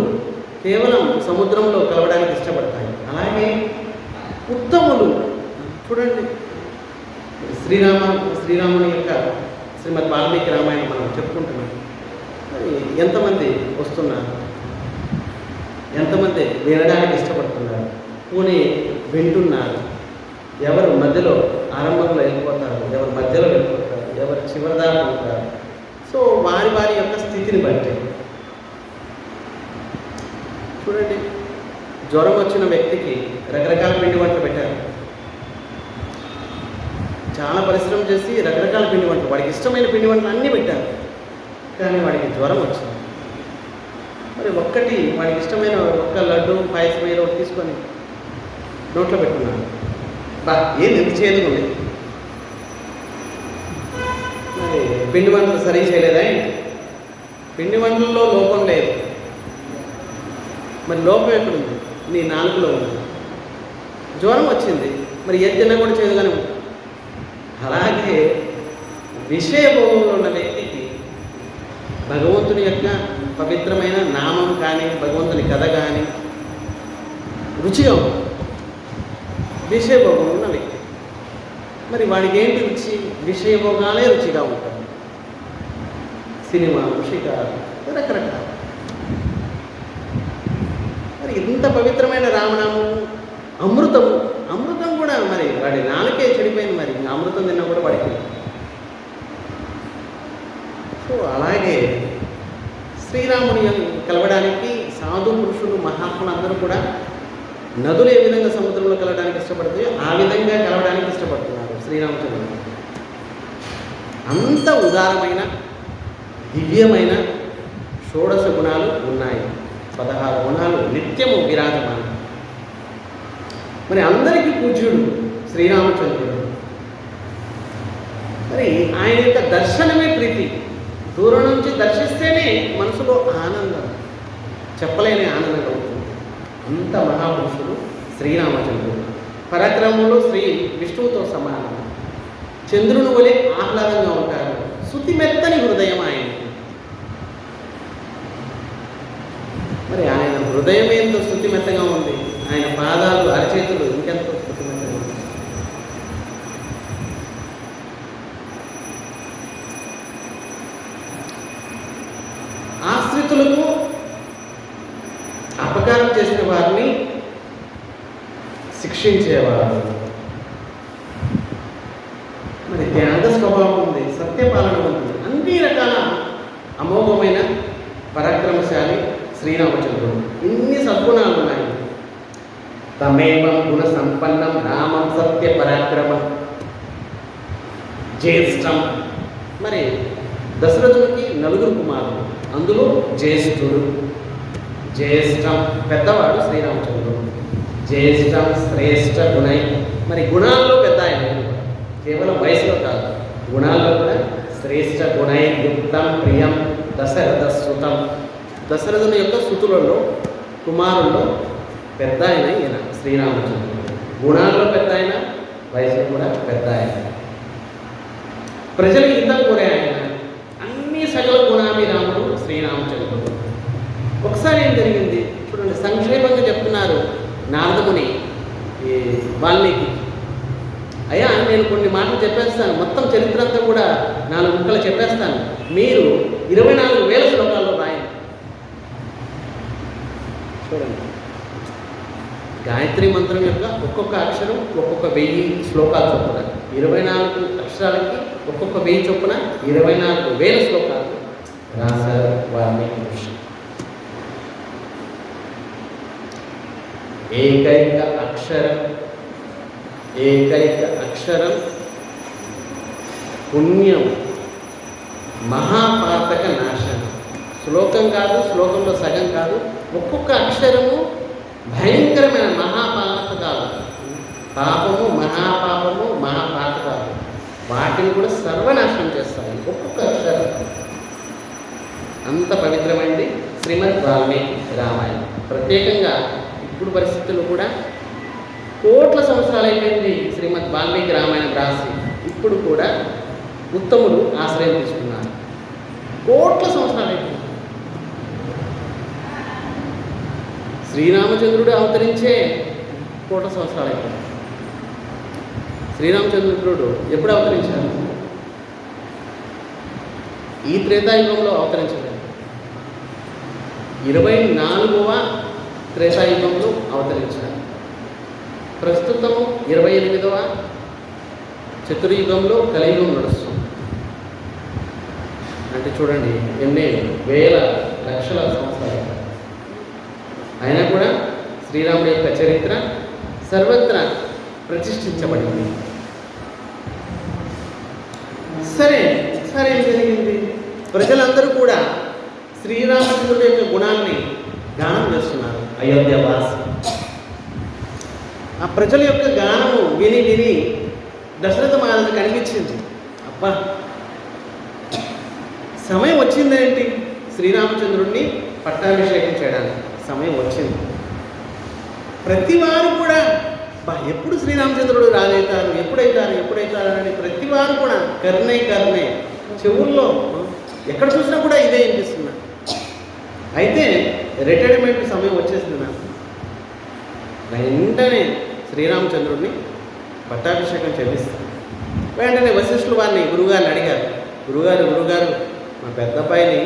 Speaker 1: కేవలం సముద్రంలో కలవడానికి ఇష్టపడతాయి, అలాగే ఉత్తములు చూడండి. శ్రీరాముని యొక్క శ్రీమద్ వాల్మీకి రామాయణం మనం చెప్పుకుంటున్నాం. ఎంతమంది వస్తున్నారు, ఎంతమంది వినడానికి ఇష్టపడుతున్నారు, పోనీ వింటున్నారు. ఎవరు మధ్యలో ఆరంభంలో వెళ్ళిపోతారు, ఎవరు మధ్యలో వెళ్ళిపోతారు, ఎవరు చివరిదాకా ఉంటారు. సో వారి వారి యొక్క స్థితిని బట్టి చూడండి. జ్వరం వచ్చిన వ్యక్తికి రకరకాల పిండి వంటలు పెట్టారు. చాలా పరిశ్రమ చేసి రకరకాల పిండి వంటలు, వాడికి ఇష్టమైన పిండి వంటలు అన్నీ పెట్టారు. కానీ వాడికి జ్వరం వచ్చింది. మరి ఒక్కటి వాడికి ఇష్టమైన ఒక్క లడ్డు, పాయసం ఏదో ఒకటి తీసుకొని నోట్లో పెట్టుకున్నాడు. ఏది ఎంత చేయదు ఉంది. మరి పిండి వంటలు సరి చేయలేదా? పిండి వంటల్లో లోపం లేదు. మరి లోపం ఎక్కడుంది? నీ నాలుగులో ఉంది. జ్వరం వచ్చింది, మరి ఏది తిన్నా కూడా చేయదుగానే ఉంది. అలాగే విషయభోగంలో ఉన్న వ్యక్తికి భగవంతుని యొక్క పవిత్రమైన నామం కానీ, భగవంతుని కథ కానీ, రుచిగా ఉంటుంది. విషయభోగం ఉన్న వ్యక్తి, మరి వాడికి ఏంటి రుచి? విషయభోగాలే రుచిగా ఉంటుంది. సినిమాలు, షికారు, రకరకాల. మరి ఇంత పవిత్రమైన రామనామం, అమృతము, అమృతం కూడా మరి వాడి నాలుకే చెడిపోయింది, మరి అమృతం తిన్నా కూడా వాడికి. సో అలాగే శ్రీరాముని కలవడానికి సాధు పురుషులు, మహాత్ములు అందరూ కూడా నదులు ఏ విధంగా సముద్రంలో కలవడానికి ఇష్టపడతాయో ఆ విధంగా కలవడానికి ఇష్టపడుతున్నారు శ్రీరామచంద్రుడు. అంత ఉదారమైన దివ్యమైన షోడశ గుణాలు ఉన్నాయి. 16 గుణాలు నిత్యము విరాజమానం. మరి అందరికీ పూజ్యుడు శ్రీరామచంద్రుడు. మరి ఆయన యొక్క దర్శనమే ప్రీతి. దూరం నుంచి దర్శిస్తేనే మనసులో ఆనందం, చెప్పలేని ఆనందం కలుగుతుంది. అంత మహాపురుషుడు శ్రీరామచంద్రుడు. పరాక్రమంలో శ్రీ విష్ణువుతో సమానం. చంద్రుని వలె ఆహ్లాదంగా ఉంటారు. శుతిమెత్తని హృదయం ఆయనకి. మరి ఆయన హృదయం ఎంతో శుతిమెత్తగా ఉంది, ఆయన పాదాలు, అరచేతులు ఇంకెంతో శుతిమెత్తగా ఉంది. ఆశ్రితులకు అపకారం చేసిన వారిని శిక్షించేవారు. మరి త్యాగ స్వభావం ఉంది, సత్యపాలన ఉంది. అన్ని రకాల అమోఘమైన పరాక్రమశాలి శ్రీరామచంద్రుడు. ఇన్ని సద్గుణాలు ఉన్నాయి. తమేవం గుణ సంపన్నం రామం సత్య పరాక్రమం జ్యేష్ఠం. మరి దశరథునికి 4 కుమారులు, అందులో జ్యేష్ఠుడు. జ్యేష్ఠం పెద్దవాడు శ్రీరామచంద్రుడు. జ్యేష్ఠం శ్రేష్ఠ గుణై. మరి గుణాల్లో పెద్ద ఆయన, కేవలం వయసులో కాదు, గుణాల్లో కూడా శ్రేష్ఠ గుణై యుక్తం ప్రియం దశరథ సుతం. దశరథుని యొక్క సుతులలో, కుమారుల్లో పెద్ద ఆయన ఈయన శ్రీరామచంద్రుడు. గుణాల్లో పెద్ద ఆయన, వయసులో కూడా పెద్ద ఆయన. ప్రజలకు హితం కోరే ఆయన. అన్ని సకల గుణాభిరాముడు శ్రీరామచంద్రుడు. ఒకసారి ఏం జరిగింది చూడండి, సంక్షేమంగా చెప్తున్నారు నారదముని ఈ వాల్మీకి. అయ్యా, నేను కొన్ని మాటలు చెప్పేస్తాను, మొత్తం చరిత్ర అంతా కూడా 4 ముక్కలు చెప్పేస్తాను, మీరు 24,000 శ్లోకాల్లో రాయండి. చూడండి, గాయత్రి మంత్రం యొక్క ఒక్కొక్క అక్షరం ఒక్కొక్క 1000 శ్లోకాలు చొప్పున, 24 అక్షరాలకి ఒక్కొక్క 1000 చొప్పున 24,000 శ్లోకాలు రాశారు వాల్మీకి ఋషి. ఏకైక అక్షరం పుణ్యం, మహాపాతక నాశనం. శ్లోకం కాదు, శ్లోకంలో సగం కాదు, ఒక్కొక్క అక్షరము భయంకరమైన మహాపాతకాలు. పాపము, మహాపాపము, మహాపాతకాలు, వాటిని కూడా సర్వనాశనం చేస్తాయి ఒక్కొక్క అక్షరం. అంత పవిత్రమైనది శ్రీమద్ వాల్మీకి రామాయణం. ప్రత్యేకంగా ఇప్పుడు పరిస్థితుల్లో కూడా కోట్ల సంవత్సరాలు అయిపోయింది శ్రీమద్ వాల్మీకి రామాయణం రాసి. ఇప్పుడు కూడా ఉత్తములు ఆశ్రయం తీసుకున్నారు. కోట్ల సంవత్సరాలు అయిపోయింది. శ్రీరామచంద్రుడు అవతరించే కోట్ల సంవత్సరాలు అయిపోయింది. శ్రీరామచంద్రుడు ఎప్పుడు అవతరించారు? ఈ త్రేతాయుగంలో అవతరించలేదు. 24వ త్రేతాయుగంలో అవతరించారు. ప్రస్తుతం 28వ చతుర్యుగంలో కలియుగం నడుస్తుంది. అంటే చూడండి, ఎన్ని వేల లక్షల సంవత్సరాలు. అయినా కూడా శ్రీరాముడి యొక్క చరిత్ర సర్వత్రా ప్రతిష్ఠించబడింది. సరే ఏం జరిగింది? ప్రజలందరూ కూడా శ్రీరామచంద్రుడి యొక్క గుణాన్ని గానం చేస్తున్నారు. అయోధ్యవాసి ఆ ప్రజల యొక్క గానము విని దశరథ మహారాజు కనిపించింది. అబ్బా, సమయం వచ్చిందేంటి శ్రీరామచంద్రుడిని పట్టాభిషేకం చేయడానికి సమయం వచ్చింది. ప్రతి వారు కూడా ఎప్పుడు శ్రీరామచంద్రుడు రాగవుతారు, ఎప్పుడైతారు అని ప్రతి వారు కూడా కర్ణై చెవుల్లో ఎక్కడ చూసినా కూడా ఇదే వినిపిస్తున్నారు. అయితే రిటైర్మెంట్ సమయం వచ్చేసింది నాకు. వెంటనే శ్రీరామచంద్రుడిని పట్టాభిషేకం చేపిస్తారు. వెంటనే వశిష్ఠులు వారిని గురువుగారిని అడిగారు, గురుగారు మా పెద్ద అబ్బాయిని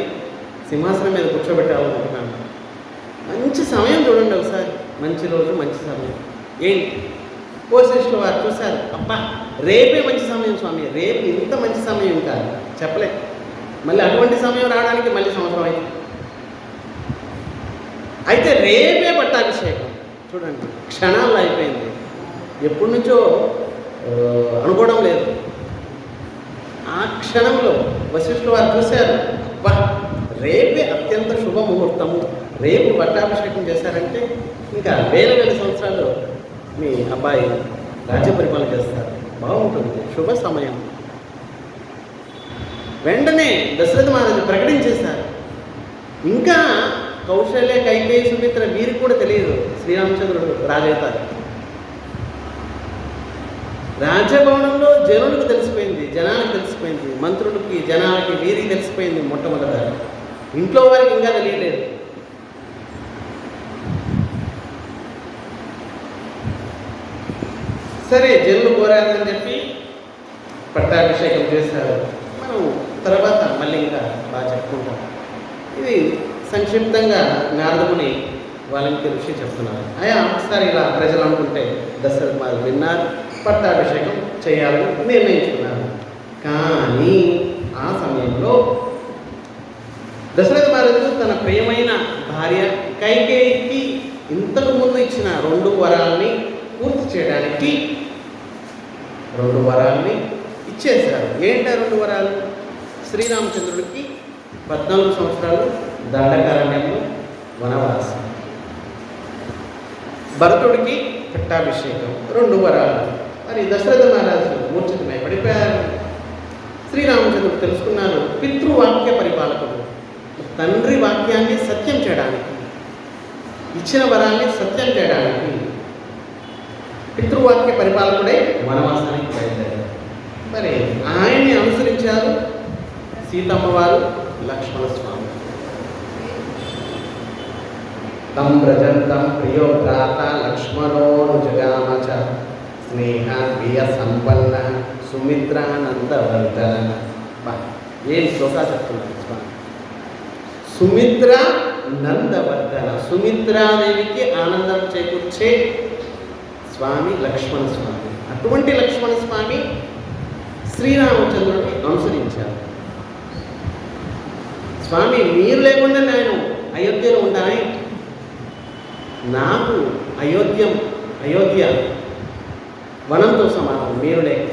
Speaker 1: సింహాసనం మీద కూర్చోబెట్టాలనుకుంటున్నాను, మంచి సమయం చూడండి ఒకసారి, మంచి రోజు మంచి సమయం ఏంటి? వశిష్ఠులు వారు చూశారు, అబ్బా రేపే మంచి సమయం స్వామి, రేపు ఇంత మంచి సమయం కాదు చెప్పలేదు, మళ్ళీ అటువంటి సమయం రావడానికి మళ్ళీ సంవత్సరం అయింది. అయితే రేపే పట్టాభిషేకం చూడండి, క్షణాల్లో అయిపోయింది. ఎప్పటి నుంచో అనుకోవడం లేదు. ఆ క్షణంలో వశిష్ఠులు వారు చూశారు, అబ్బా రేపే అత్యంత శుభముహూర్తము, రేపు పట్టాభిషేకం చేశారంటే ఇంకా వేల సంవత్సరాలు మీ అబ్బాయి రాజ్య పరిపాలన చేస్తారు, బాగుంటుంది, శుభ సమయం. వెంటనే దశరథ మహారాజు ప్రకటించేశారు. ఇంకా కౌశల్య, కైకేయి, సుమిత్ర వీరికి కూడా తెలియదు శ్రీరామచంద్రుడు రాజవుతారు. రాజభవనంలో జనులకు తెలిసిపోయింది, జనానికి తెలిసిపోయింది, మంత్రులకి, జనాలకి, వీరికి తెలిసిపోయింది. మొట్టమొదట ఇంట్లో వారికి ఇంకా తెలియలేదు. సరే జనులు కోరారని చెప్పి పట్టాభిషేకం చేశారు. మనం తర్వాత మళ్ళీ ఇంకా బాగా చెప్పుకుంటాం. ఇది సంక్షిప్తంగా నారదముని వాళ్ళకి ఋషి చెప్తున్నారు. ఒకసారి ఇలా ప్రజలు అనుకుంటే దశరథ మహారాజు విన్నారు, పట్టాభిషేకం చేయాలని నిర్ణయించుకున్నారు. కానీ ఆ సమయంలో దశరథ మహారాజు తన ప్రియమైన భార్య కైకేయికి ఇంతకు ముందు ఇచ్చిన 2 వరాలని పూర్తి చేయడానికి 2 వరాలని ఇచ్చేశారు. ఏంటా 2 వరాలు? శ్రీరామచంద్రుడికి 14 సంవత్సరాలు దండకారణ్యంలో వనవాసం, భరతుడికి పట్టాభిషేకం, 2 వరాలు. మరి దశరథ మహారాజు మూర్ఛితమై పడిపోయారు. శ్రీరామచంద్రుడు తెలుసుకున్నారు, పితృవాక్య పరిపాలకుడు, తండ్రి వాక్యాన్ని సత్యం చేయడానికి, ఇచ్చిన వరాన్ని సత్యం చేయడానికి పితృవాక్య పరిపాలకుడై వనవాసానికి బయలుదేరారు. మరి ఆయన్ని అనుసరించారు సీతమ్మ వారు, లక్ష్మణ స్వామి. తం వ్రజంతం ప్రియో భ్రాత లక్ష్మణోను జగామచ స్నేహ ప్రియ సంపన్న సుమిత్రానందవర్ధన. ఏం శ్లోకా చెప్తున్నారు స్వామి. సుమిత్ర నందవర్ధన, సుమిత్రాదేవికి ఆనందం చేకూర్చే స్వామి లక్ష్మణ స్వామి. అటువంటి లక్ష్మణ స్వామి శ్రీరామచంద్రుడిని అనుసరించారు. స్వామి మీరు లేకుండా నేను అయోధ్యలో ఉంటానే, నాకు అయోధ్య వనంతో సమానం, మీరు లేక,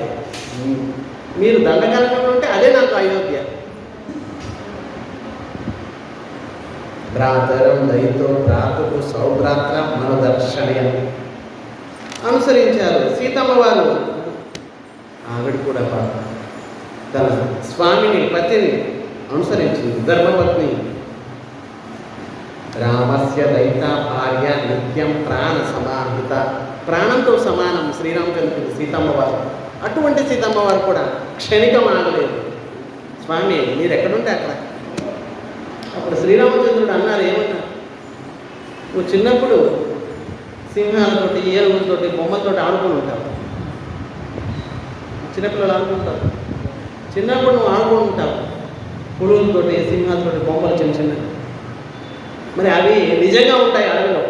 Speaker 1: మీరు దండకారణంలో ఉంటే అదే నాకు అయోధ్య. భ్రాతరం దయతో భ్రాతకు సౌభ్రాత్ర మనదర్శనయం అనుసరించారు. సీతమ్మ వారు ఆవిడ కూడా తన స్వామిని, పతిని అనుసరించింది, ధర్మపత్ని. రామస్య దైత భార్య నిత్యం ప్రాణ సమాహిత, ప్రాణంతో సమానం శ్రీరామచంద్రుడు సీతమ్మ వారు. అటువంటి సీతమ్మ వారు కూడా క్షణికం ఆగలేదు. స్వామి మీరు ఎక్కడుంటే అక్కడ. అప్పుడు శ్రీరామచంద్రుడు అన్నారు, ఏమన్నారు, నువ్వు చిన్నప్పుడు సింహాలతోటి, ఏనుగులతోటి, బొమ్మలతోటి ఆడుకొని ఉంటావు. చిన్నపిల్లలు ఆడుకుంటారు, చిన్నప్పుడు నువ్వు ఆడుకొని ఉంటావు పురుగులతోటి, సింహాలతోటి, బొమ్మలు చిన్న చిన్న. మరి అవి నిజంగా ఉంటాయి అడవిలో.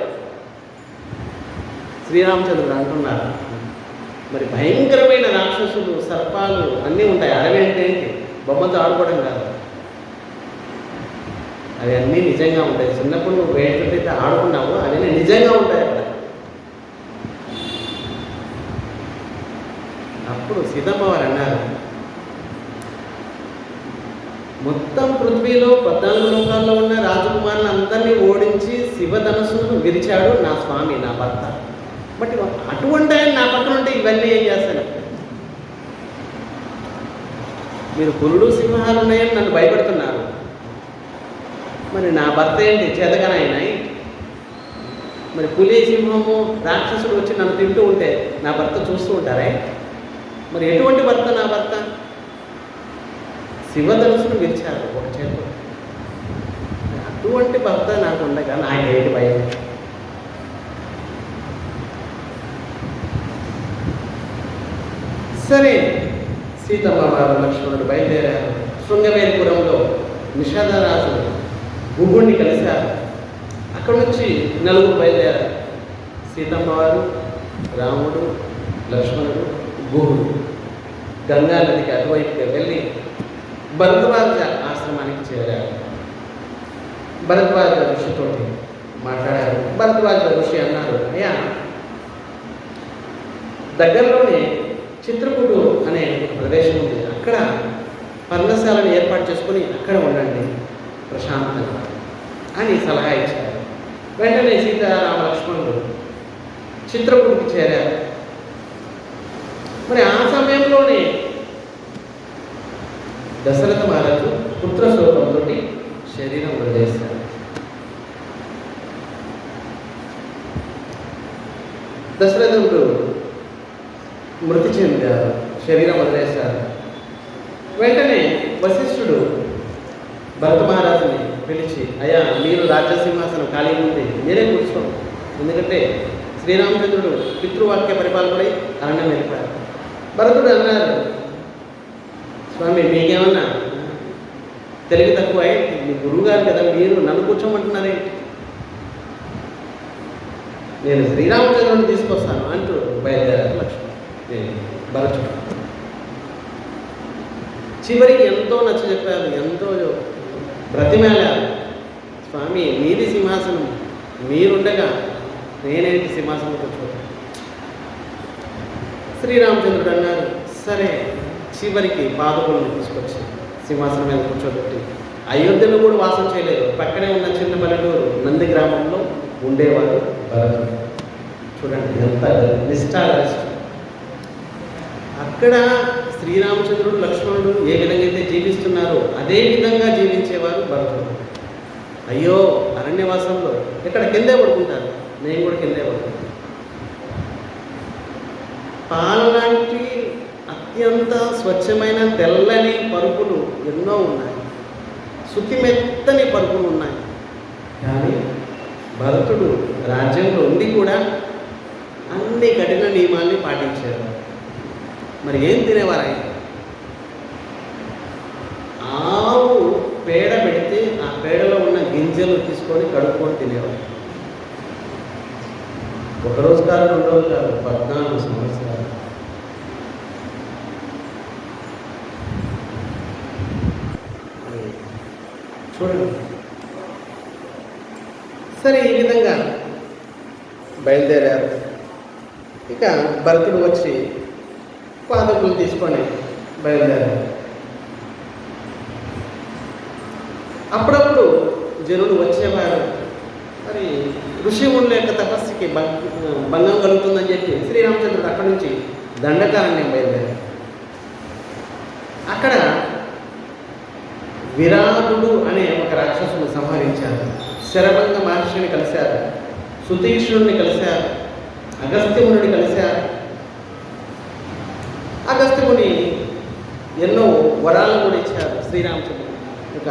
Speaker 1: శ్రీరామచంద్రుడు అంటున్నారు, మరి భయంకరమైన రాక్షసులు, సర్పాలు అన్నీ ఉంటాయి. అడవి అంటే ఏంటి? బొమ్మతో ఆడుకోవడం కాదు, అవి అన్నీ నిజంగా ఉంటాయి. చిన్నప్పుడు నువ్వు వేటైతే ఆడుకున్నావు, అవన్నీ నిజంగా ఉంటాయి అక్కడ. అప్పుడు సీతమ్మ వారు అన్నారు, మొత్తం పృథ్వీలో 14 లోకాల్లో ఉన్న రాజకుమారులను అందరినీ ఓడించి శివధనుసును విరిచాడు నా స్వామి, నా భర్త. బట్ అటువంటి ఆయన నా పక్కన ఉంటే ఇవన్నీ ఏం చేస్తాను? మీరు పులుడు, సింహాలు ఉన్నాయని నన్ను భయపెడుతున్నారు, మరి నా భర్త ఏంటి చేతగానైనా? మరి పులి, సింహము, రాక్షసుడు వచ్చి నన్ను తింటూ ఉంటే నా భర్త చూస్తూ ఉంటారే? మరి ఎటువంటి భర్త నా భర్త? శివధనుసును విరిచారు ఒక చేతితో. అటువంటి భర్త నాకు ఉండగా ఆయన ఏంటి భయం? సరే, సీతమ్మ వారు లక్ష్మణుడు బయలుదేరారు. శృంగవేరిపురంలో నిషాదరాజు గుహుడిని కలిశారు. అక్కడ నుంచి నలుగురు బయలుదేరారు. సీతమ్మ వారు, రాముడు, లక్ష్మణుడు, గుహుడు గంగా నదికి అటువైపుకి వెళ్ళి భరద్వాజ ఆశ్రమానికి చేరారు. భరద్వాజ ఋషితో మాట్లాడారు. భరద్వాజ ఋషి అన్నారు, అయ్యా, దగ్గరలోనే చిత్రకూటు అనే ఒక ప్రదేశం ఉంది, అక్కడ పర్ణశాలను ఏర్పాటు చేసుకుని అక్కడ ఉండండి ప్రశాంతంగా అని సలహా ఇచ్చారు. వెంటనే సీతారామ లక్ష్మణుడు చిత్రకూటుకి చేరారు. మరి ఆ సమయంలోనే దశరథ మహారాజు పుత్రశోకంతో శరీరం వదిలేశారు. దశరథుడు మృతి చెందారు, శరీరం వదిలేశారు. వెంటనే వశిష్ఠుడు భరత మహారాజుని పిలిచి, అయ్యా, మీరు రాజ్యసింహాసనం ఖాళీ ఉంది, మీరే కూర్చోండి. ఎందుకంటే శ్రీరామచంద్రుడు పితృవాక్య పరిపాలకుడై అరణ్యం వెళ్ళిపోయారు. భరతుడు అన్నారు, స్వామి, మీకేమన్నా తెలివి తక్కువ, మీ గురువు గారు కదా, మీరు నన్ను కూర్చోమంటున్నారేంటి? నేను శ్రీరామచంద్రుడిని తీసుకొస్తాను అంటూ బయలుదేరారు లక్ష్మణ్ భరతుడు. చివరికి ఎంతో నచ్చ చెప్పారు, ఎంతో బ్రతిమేళారు. స్వామి, మీది సింహాసనం, మీరుండగా నేనేంటి సింహాసనం కూర్చోండి. శ్రీరామచంద్రుడు అన్నారు, సరే. చివరికి పాదకులను తీసుకొచ్చి సింహాసనం మీద కూర్చోబెట్టి, అయోధ్యలో కూడా వాసం చేయలేదు, పక్కనే ఉన్న చిన్న పల్లెటూరు నంది గ్రామంలో ఉండేవారు భరతుడు. చూడండి ఎంత నిష్ఠాగరిష్ట. అక్కడ శ్రీరామచంద్రుడు లక్ష్మణుడు ఏ విధంగా అయితే జీవిస్తున్నారో అదే విధంగా జీవించేవారు భరతుడు. అయ్యో, అరణ్యవాసంలో ఇక్కడ కిందే పడుకుంటారు, నేను కూడా కిందే పడుకుంటాను. పాలలాంటి అత్యంత స్వచ్ఛమైన తెల్లని పరుపులు ఎన్నో ఉన్నాయి, శుతిమెత్తని పరుపులు ఉన్నాయి. కానీ భరతుడు రాజ్యంలో ఉండి కూడా అన్ని కఠిన నియమాల్ని పాటించారు. మరి ఏం తినేవారు ఆయన? ఆవు పేడ పెడితే ఆ పేడలో ఉన్న గింజలు తీసుకొని కడుక్కొని తినేవారు. ఒకరోజు కాదు, 2 రోజులు కాదు, 14 సంవత్సరాలు. చూడండి. సరే, ఈ విధంగా బయలుదేరారు. ఇక భరతుడు వచ్చి పాదకులు తీసుకొని బయలుదేరారు. అప్పుడప్పుడు జనులు వచ్చేవారు. మరి ఋషిమునుల యొక్క తపస్సుకి భంగం కలుగుతుందని చెప్పి శ్రీరామచంద్రుడు అక్కడి నుంచి దండకారణ్యం బయలుదేరారు. అక్కడ విరాటుడు అనే ఒక రాక్షసుని సంహరించారు. శరభంగ మహర్షిని కలిశారు, సుతీక్ష్ణుడిని కలిశారు, అగస్త్యముని కలిశారు. అగస్త్యముని ఎన్నో వరాలు కూడా ఇచ్చారు శ్రీరామచంద్రుడు. ఇక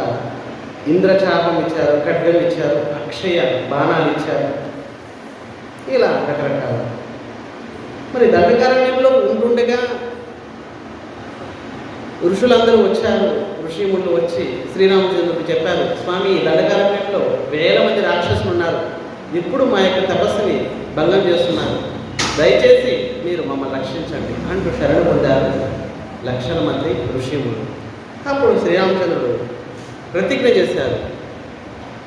Speaker 1: ఇంద్రచాపం ఇచ్చారు, ఖడ్గం ఇచ్చారు, అక్షయ బాణాలు ఇచ్చారు, ఇలా రకరకాల. మరి దండకారణ్యంలో ఉంటుండగా ఋషులందరూ వచ్చారు. ఋషిములు వచ్చి శ్రీరామచంద్రుడికి చెప్పారు, స్వామి, దండకారణ్యంలో 1000 మంది రాక్షసులు ఉన్నారు, ఇప్పుడు మా యొక్క తపస్సుని భంగం చేస్తున్నారు, దయచేసి మీరు మమ్మల్ని రక్షించండి అంటూ శరణు పొందారు 1,00,000 మంది ఋషిములు. అప్పుడు శ్రీరామచంద్రుడు ప్రతిజ్ఞ చేశారు,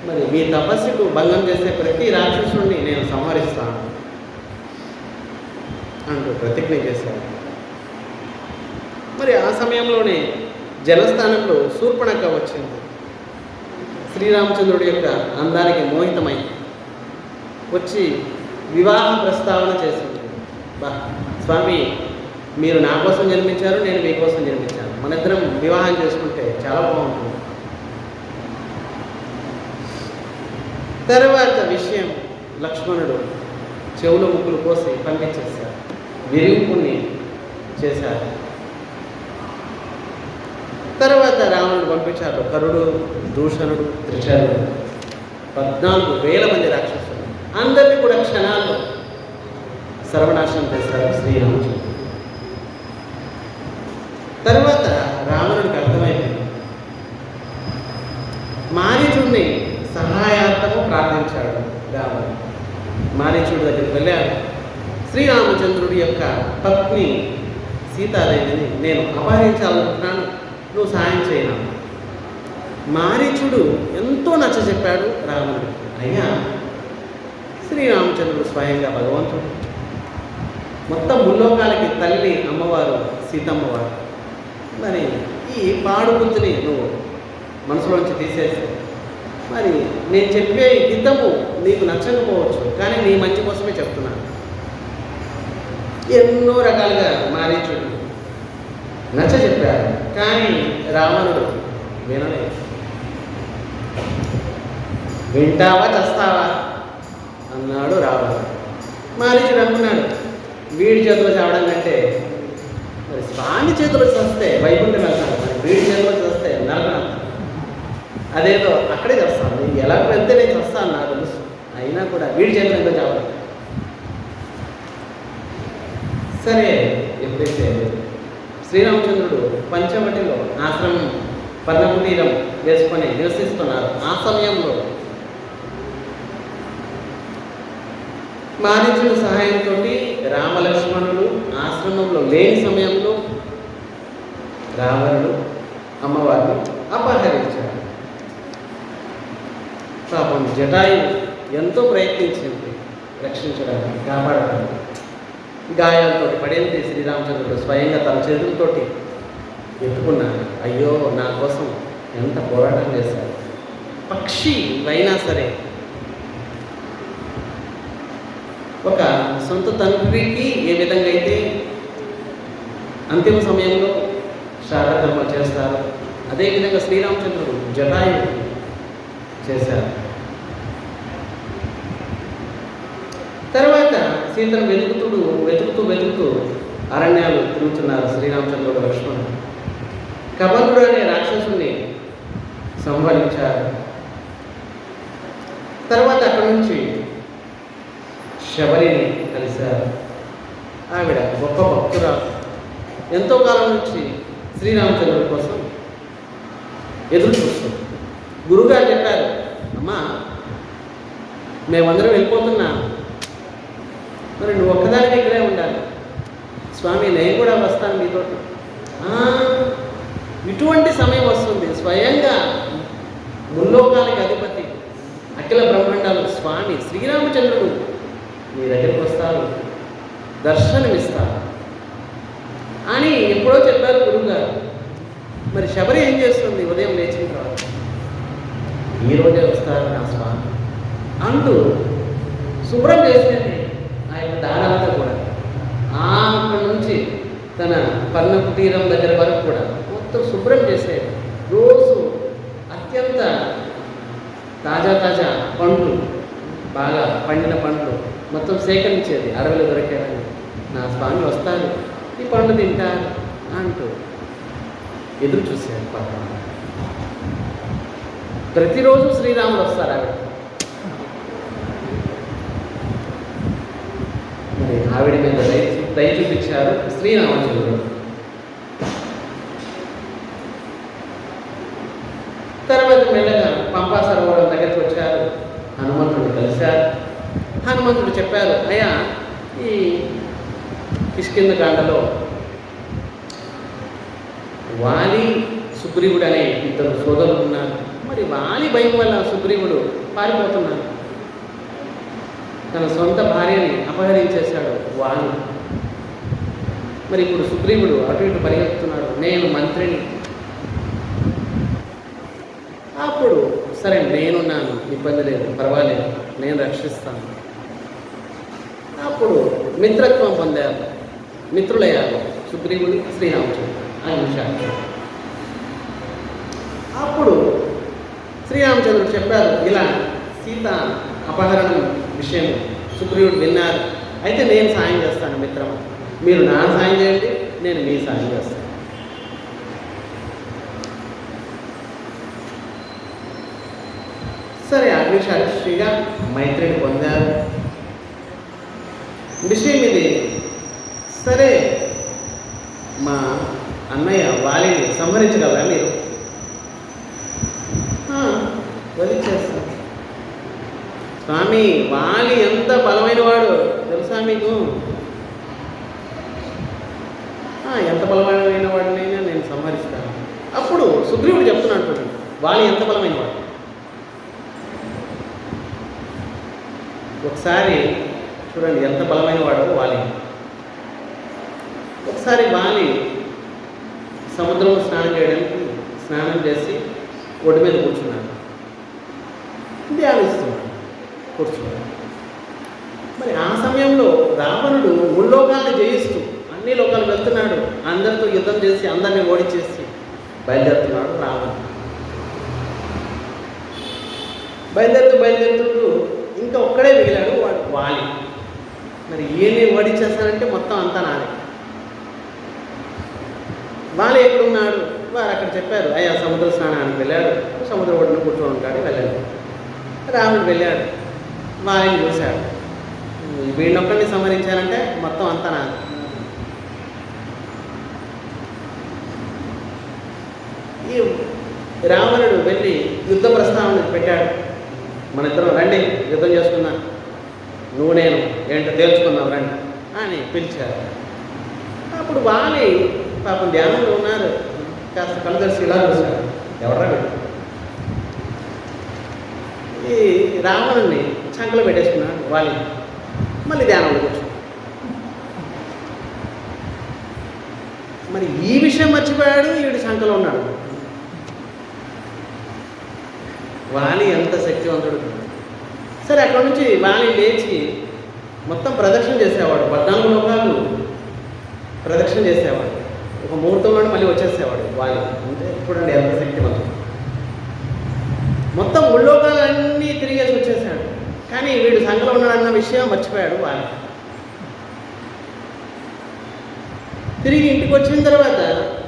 Speaker 1: మరి మీ తపస్సుకు భంగం చేసే ప్రతి రాక్షసుడిని నేను సంహరిస్తాను అంటూ ప్రతిజ్ఞ చేశారు. మరి ఆ సమయంలోనే జలస్థానంలో శూర్పణఖ వచ్చింది. శ్రీరామచంద్రుడి యొక్క అందానికి మోహితమై వచ్చి వివాహ ప్రస్తావన చేసింది. స్వామి, మీరు నా కోసం జన్మించారు, నేను మీకోసం జన్మించాను, మన ఇద్దరం వివాహం చేసుకుంటే చాలా బాగుంటుంది. తర్వాత విషయం లక్ష్మణుడు చెవుల ముక్కులు కోసి పంపించేశారు, విరింపుని చేశారు. తర్వాత రావణుడు పంపించారు కరుడు, దూషణుడు, త్రిశరుడు, 14,000 మంది రాక్షసులు. అందరినీ కూడా క్షణాల్లో సర్వనాశనం చేశారు శ్రీరామచంద్రుడు. తర్వాత రావణుడికి అర్థమైంది. మారీచుడిని సహాయార్థము ప్రార్థించాడు రావణుడు. మారీచుడి దగ్గరికి వెళ్ళాడు. శ్రీరామచంద్రుడి యొక్క పత్ని సీతాదేవిని నేను అపహరించాలనుకుంటున్నాను, నువ్వు సాయం చేయను. మారీచుడు ఎంతో నచ్చజెప్పాడు రావణుడు. అయ్యా, శ్రీరామచంద్రుడు స్వయంగా భగవంతుడు, మొత్తం ముల్లోకాలకి తల్లి అమ్మవారు సీతమ్మవారు. మరి ఈ పాడుబుద్ధిని నువ్వు మనసులోంచి తీసేసి, మరి నేను చెప్పే హితము నీకు నచ్చకపోవచ్చు, కానీ నీ మంచి కోసమే చెప్తున్నాను. ఎన్నో రకాలుగా మారీచుడు నచ్చ చెప్పారు, కానీ రావణుడు వినలేదు. వింటావా చస్తావా అన్నాడు రావణుడు. మారీచుడు అనుకున్నాడు, వీడి చేతిలో చావడం కంటే మరి స్వామి చేతిలో చస్తే వైకుంఠం వెళ్తాను, మరి వీడి చేతిలో చస్తే నరకం, అదేదో అక్కడే చేస్తాను, నీకు ఎలా వెళ్తే నేను చస్తాను నాకు తెలుసు, అయినా కూడా వీడి చేతిలో ఎంతో చావడం. సరే, ఎప్పుడైతే శ్రీరామచంద్రుడు పంచవటిలో ఆశ్రమం పర్ణకుటీరం వేసుకొని నివసిస్తున్నారు, ఆ సమయంలో మారీచుడి సహాయంతో రామలక్ష్మణులు ఆశ్రమంలో లేని సమయంలో రావణుడు అమ్మవారిని అపహరించాడు. పాపం జటాయు ఎంతో ప్రయత్నించింది రక్షించడానికి, కాపాడడానికి. గాయాలతో పడేంది శ్రీరామచంద్రుడు స్వయంగా తన చేతులతోటి ఎత్తుకున్నాడు. అయ్యో, నా కోసం ఎంత పోరాటం చేశారు. పక్షి అయినా సరే ఒక సొంత తండ్రికి ఏ విధంగా అయితే అంతిమ సమయంలో శ్రాద్ధకర్మ చేస్తారు, అదేవిధంగా శ్రీరామచంద్రుడు జటాయు చేశారు. తర్వాత సీతను వెతుకుతూ అరణ్యాలు తిరుగుతున్నారు శ్రీరామచంద్రుడు లక్ష్మణుడు. కబంధుడు అనే రాక్షసుని సంహరించారు. తర్వాత అక్కడి నుంచి శబరిని కలిశారు. ఆవిడ గొప్ప భక్తురాలు, ఎంతో కాలం నుంచి శ్రీరామచంద్రుడి కోసం ఎదురు చూస్తుంది. గురుగారు చెప్పారు, అమ్మా మేమందరం వెళ్ళిపోతున్నాం, మరి నువ్వు ఒక్కదానికి ఇక్కడే ఉండాలి. స్వామి, నేను కూడా వస్తాను మీతో. ఇటువంటి సమయం వస్తుంది, స్వయంగా ముల్లోకాలకి అధిపతి అఖిల బ్రహ్మాండాలు స్వామి శ్రీరామచంద్రుడు మీ దగ్గరికి వస్తారు, దర్శనమిస్తారు అని ఎప్పుడో చెప్పారు గురువుగారు. మరి శబరి ఏం చేస్తుంది? ఉదయం లేచిన తర్వాత ఈరోజే వస్తారు నా స్వామి అంటూ శుభ్రం చేసేది ఆ యొక్క దారాలతో కూడా. అక్కడి నుంచి తన పర్ణ కుటీరం దగ్గర వరకు కూడా మొత్తం శుభ్రం చేసేది. రోజు అత్యంత తాజా పండ్లు, బాగా పండిన పండ్లు మొత్తం సేకరించేది, అడవిలో దొరికేదని. నా స్వామి వస్తారు, ఈ పండు తింటారు అంటూ ఎదురు చూసేది. పాపం ప్రతిరోజు శ్రీరాముడు వస్తారు ఆవిడ. మరి ఆవిడ మీద దయ చూపించారు శ్రీరామచంద్రుడు. తర్వాత మెల్లగా పంపా సరోవరం దగ్గరికి వచ్చారు, హనుమంతుడిని కలిశారు. హనుమంతుడు చెప్పారు, అయ్యా ఈ కిష్కింధకాండలో వాలి సుగ్రీవుడు అనే ఇద్దరు సోదరులు ఉన్నారు. మరి వాలి భయం వల్ల సుగ్రీవుడు పారిపోతున్నాడు, తన సొంత భార్యని అపహరించేశాడు వాలి. మరి ఇప్పుడు సుగ్రీవుడు అటు ఇటు పరిగెత్తుతున్నాడు, నేను మంత్రిని. అప్పుడు సరే నేనున్నాను, ఇబ్బంది లేదు, పర్వాలేదు, నేను రక్షిస్తాను. అప్పుడు మిత్రత్వం పొందారు, మిత్రులయ్యారు సుగ్రీవుడు శ్రీరామచంద్రుడు ఆ నిమిషాలు. అప్పుడు శ్రీరామచంద్రుడు చెప్పారు, ఇలా సీత అపహరణం విషయం సుగ్రీవుడు విన్నారు, అయితే నేను సాయం చేస్తాను మిత్రమా, మీరు నా సాయం చేయండి, నేను మీ సాయం చేస్తాను. సరే, అగ్నిసాక్షిగా మైత్రిని పొందారు. విషయం ఇది. సరే, మా అన్నయ్య వాలిని సంహరించగలరా మీరు? వదిలిచేస్తాను. స్వామి, వాలి ఎంత బలమైన వాడు తెలుసా మీకు? ఎంత బలమైన వాడినైనా నేను సంహరిస్తాను. అప్పుడు సుగ్రీవుడు చెప్తున్నాడు, వాలి ఎంత బలమైన వాడు. ఒకసారి చూడండి ఎంత బలమైన వాడు వాలి. ఒకసారి వాలి సముద్రంలో స్నానం చేసి ఒడ్డు మీద కూర్చున్నాడు. ధ్యానిస్తున్నాడు కూర్చున్నాడు. మరి ఆ సమయంలో రావణుడు ముల్లోకాలను జయిస్తూ అన్ని లోకాలు వెళ్తున్నాడు. అందరితో యుద్ధం చేసి అందరినీ ఓడిచేసి బయలుదేరుతున్నాడు రావణుడు. బయలుదేరుతూ ఇంకా ఒక్కడే మిగిలాడు, వాడు వాలి. మరి ఏమి ఓడిచేస్తానంటే మొత్తం అంతా నాదే. వాలి ఎక్కడున్నాడు? వారు అక్కడ చెప్పారు, అయ్యా సముద్ర స్నానానికి వెళ్ళాడు, సముద్ర ఒడ్డున కూర్చొని ఉంటాడు, వెళ్ళాడు. రాముడు వెళ్ళాడు, వాలిని చూశాడు, వీడినొక్కడిని సంహరించారంటే మొత్తం అంతా నాది. ఈ రావణుడు వెళ్ళి యుద్ధ ప్రస్తావన పెట్టాడు, మన ఇద్దరం రండి యుద్ధం చేసుకున్నా, నువ్వు నేను ఏంటో తేల్చుకున్నావు రండి అని పిలిచారు. అప్పుడు వాలి పాపం ధ్యానంలో ఉన్నారు, కాస్త కళ్ళు తెరిచి ఇలా చూశారు, ఎవరా వీడు? ఈ రావణుని చంకలో పెట్టేసుకున్నాడు వాలి. మళ్ళీ ధ్యానంలో కూర్చున్నాడు. మరి ఈ విషయం మర్చిపోయాడు, ఈవిడ చంకలో ఉన్నాడు. వాలి ఎంత శక్తివంతుడు. సరే, అక్కడ నుంచి వాలి లేచి మొత్తం ప్రదక్షిణ చేసేవాడు, 14 లోకాలు ప్రదక్షిణ చేసేవాడు. ఒక ముహూర్తంలో మళ్ళీ వచ్చేసేవాడు వాలి. అంటే చూడండి ఎంత శక్తివంతుడు. మొత్తం ముల్లోకాలన్నీ తిరిగేసి వచ్చేసాడు. కానీ వీడు సంఘంలో ఉన్నాడన్న విషయం మర్చిపోయాడు వాలి. తిరిగి ఇంటికి వచ్చిన తర్వాత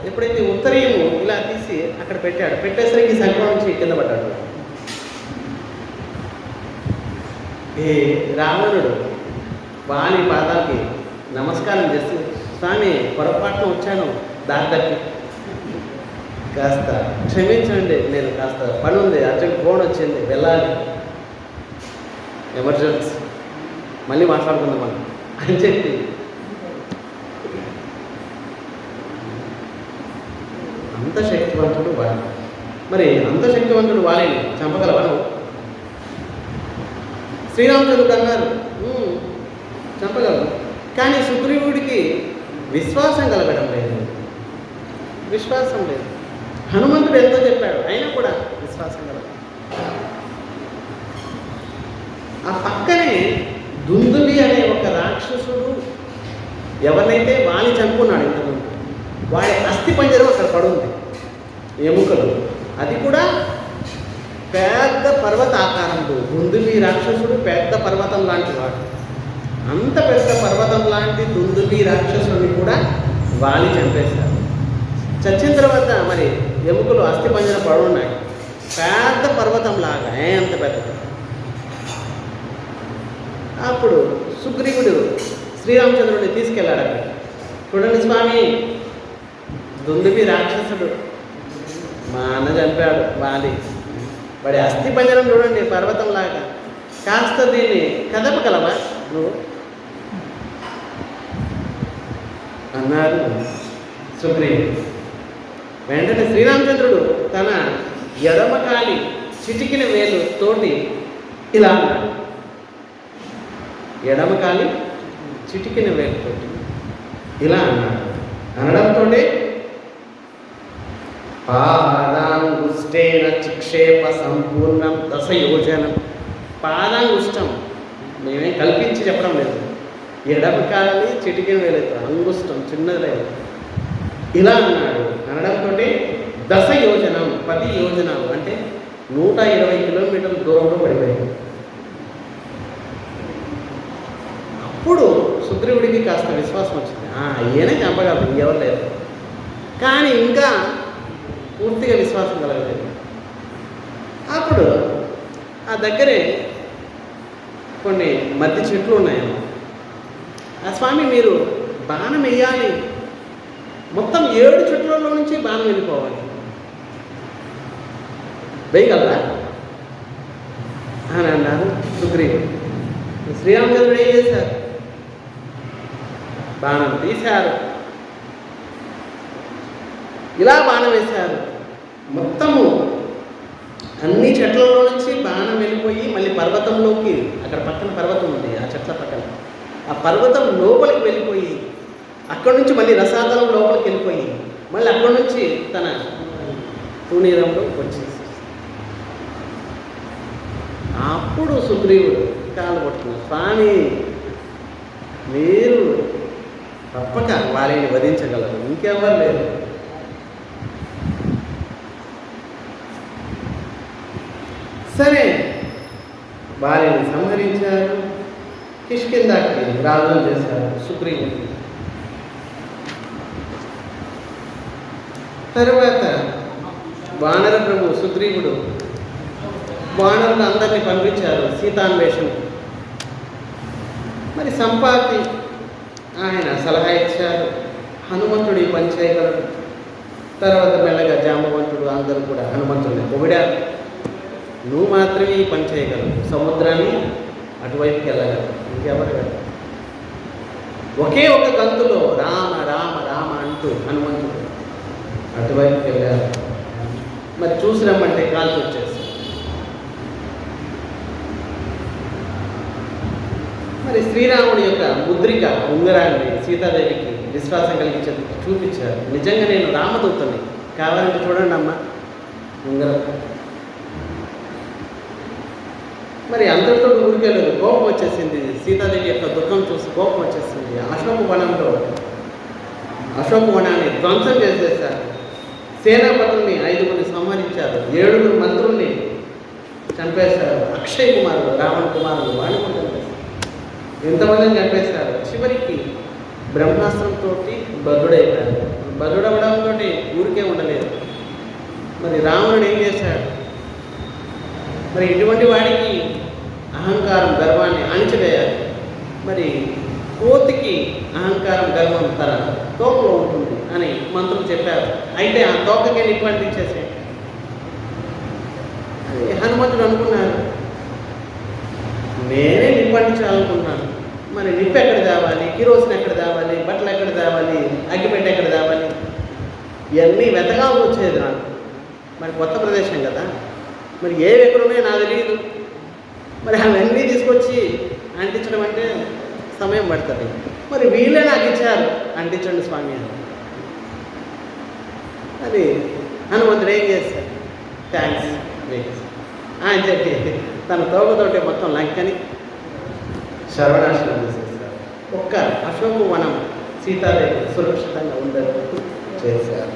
Speaker 1: ఎప్పుడైతే ఉత్తరీయము ఇలా తీసి అక్కడ పెట్టాడు, పెట్టేసరికి సంఘం నుంచి కింద పడ్డాడు. ఏ రావణుడు వాలి పాదాలకి నమస్కారం చేసి, స్వామి పొరపాటున వచ్చాను, దారి తప్పి కాస్త క్షమించండి, నేను కాస్త పని ఉంది, అర్జెంట్ ఫోన్ వచ్చింది, వెళ్ళాలి, ఎమర్జెన్సీ, మళ్ళీ మాట్లాడుకుందాం మనం అని చెప్పి అంత శక్తివంతుడు వాలి. మరి అంత శక్తివంతుడు వాలిని చంపగలవను? శ్రీరామచంద్రుడు అన్నారు, చంపగలరు. కానీ సుగ్రీవుడికి విశ్వాసం కలగడం లేదు, విశ్వాసం లేదు. హనుమంతుడు ఎంతో చెప్పాడు, అయినా కూడా విశ్వాసం కలగదు. ఆ పక్కనే దుందుబి అనే ఒక రాక్షసుడు ఎవరినైతే వాలి చంపుకున్నాడు ఇంతకుముందు, వాడి అస్థి పంజరం అక్కడ పడుంది, ఎముకలు. అది కూడా పెద్ద పర్వత ఆకారంతో. దుందుబి రాక్షసుడు పెద్ద పర్వతం లాంటి వాడు. అంత పెద్ద పర్వతం లాంటి దుందుబి రాక్షసుడిని కూడా వాలి చంపేశారు. చచ్చిన తర్వాత మరి ఎముకలు అస్థి పంజరం పడున్నాయి, పెద్ద పర్వతం లాగా, అంత పెద్దది. అప్పుడు సుగ్రీవుడు శ్రీరామచంద్రుడిని తీసుకెళ్ళాడు అక్కడ. చూడండి స్వామి, దుందుబి రాక్షసుడు మా అన్న చంపాడు వాలి, వాడి అస్థి పంజరం చూడండి పర్వతంలాగా, కాస్త దీన్ని కదపగలవా నువ్వు అన్నారు సుగ్రీవుడు. వెంటనే శ్రీరామచంద్రుడు తన ఎడమకాలి చిటికిన వేలు తోటి ఇలా అన్నాడు, ఎడమకాలి చిటికిన వేలుతోటి ఇలా అన్నాడు. అనడంతోనే పాదాంగుష్టేన చిక్షేప సంపూర్ణం 10 యోజనం. పాదాంగుష్టం మేమేం కల్పించి చెప్పడం లేదు, ఎడమకాలి చిటికిన వేలెత్తు, అంగుష్టం చిన్నది లేదు, ఇలా అన్నాడు. అనడంతో 10 యోజనం 10 యోజనాలు అంటే 120 కిలోమీటర్ల దూరంలో పడిపోయింది. అప్పుడు సుగ్రీవుడికి కాస్త విశ్వాసం వచ్చింది, ఈయనే చంపగలరు, ఎవరు లేరు. కానీ ఇంకా పూర్తిగా విశ్వాసం కలగలేదు. అప్పుడు ఆ దగ్గరే కొన్ని మధ్య చెట్లు ఉన్నాయి. ఆ స్వామి మీరు బాణం వేయాలి మొత్తం 7 చెట్లలో నుంచి బాణం వెళ్ళిపోవాలి. వేయగలరా అని అన్నారు సుగ్రీవుడు. శ్రీరామచంద్రుడు ఏం చేశారు? బాణం తీశారు, ఇలా బాణం వేశారు. మొత్తము అన్ని చెట్లలో నుంచి బాణం వెళ్ళిపోయి మళ్ళీ పర్వతంలోకి, అక్కడ పక్కన పర్వతం ఉంది, ఆ చెట్ల పక్కన ఆ పర్వతం లోపలికి వెళ్ళిపోయి అక్కడి నుంచి మళ్ళీ రసాతలం లోపలికి వెళ్ళిపోయి మళ్ళీ అక్కడి నుంచి తన తూణీరంలో వచ్చేసి అప్పుడు సుగ్రీవుడు కాలు పట్టుకున్నాడు. స్వామి, మీరు తప్పక వారిని వధించగలరు, ఇంకెవ్వరు లేరు. సరే, వారిని సంహరించారు, కిష్కిందాకి రాజులు చేశారు సుగ్రీవుడిని. తరువాత వానర ప్రభు సుగ్రీవుడు వానరులు అందరినీ పంపించారు సీతాన్వేషణ. మరి సంపాతి ఆయన సలహా ఇచ్చారు, హనుమంతుడు ఈ పని చేయగలడు. తర్వాత మెల్లగా జాంబవంతుడు అందరూ కూడా హనుమంతుడిని పొగిడారు, నువ్వు మాత్రమే ఈ పని చేయగలవు, సముద్రాన్ని అటువైపుకి వెళ్ళగలవు, ఇంకెవరు వెళ్ళరు. ఒకే ఒక గంతులో రామ రామ రామ అంటూ హనుమంతుడు అటువైపుకి వెళ్ళారు. మరి చూసి రమ్మంటే కాల్చి వచ్చేసి మరి శ్రీరాముడి యొక్క ముద్రిక ఉంగరాన్ని సీతాదేవికి విశ్వాసం కలిగించే చూపించారు. నిజంగా నేను రామదూతని, కావాలంటే చూడండి అమ్మ ఉంగరం. మరి అందరితో ఊరికెళ్ళదు, కోపం వచ్చేసింది. సీతాదేవి యొక్క దుఃఖం చూసి కోపం వచ్చేసింది. అశోక వనాన్ని ధ్వంసం చేసేసారు. సేనాపతుల్ని 5 సంహరించారు, 7 మంత్రుల్ని చంపేశారు. అక్షయ్ కుమారుడు, రావణ కుమారుడు, వాడిని కూడా చంపేశారు. ఎంతమందిని చంపేశారు. చివరికి బ్రహ్మాస్త్రంతో బద్ధుడైపోయాడు. బద్ధుడవడంతో ఊరికే ఉండలేదు. మరి రావణుడు ఏం చేశాడు? మరి ఇటువంటి వాడికి అహంకారం, గర్వాన్ని అణిచివేయాలి. మరి కోతికి అహంకారం, గర్వం తన తోకలో ఉంటుంది అని మంత్రులు చెప్పారు. అయితే ఆ తోకకే నిప్పు అంటించేసే హనుమంతుడు అనుకున్నాడు, నేనే నిప్పు అంటించాలనుకున్నాను. మరి నిప్పు ఎక్కడ తేవాలి, కిరోసిన్ ఎక్కడ తేవాలి, బట్టలు ఎక్కడ తేవాలి, అగ్గిపెట్టె ఎక్కడ తేవాలి, ఇవన్నీ వెతకాల్సి వచ్చేది నాకు. మరి కొత్త ప్రదేశం కదా, మరి ఏవి ఎక్కడున్నాయో నాకు తెలియదు. మరి అవన్నీ తీసుకొచ్చి అంటించడం అంటే సమయం పడుతుంది. మరి వీళ్ళే నాకు ఇచ్చారు, అంటించండి స్వామి అని. అది హనుమంతుడు ఏం చేశారు? థ్యాంక్స్ అని చెప్పి తన తోకతోటి మొత్తం లంకని సర్వనాశనం చేసేసారు. ఒక్క అశోక వనం సీతాదేవి సురక్షితంగా ఉండేందుకు చేశారు.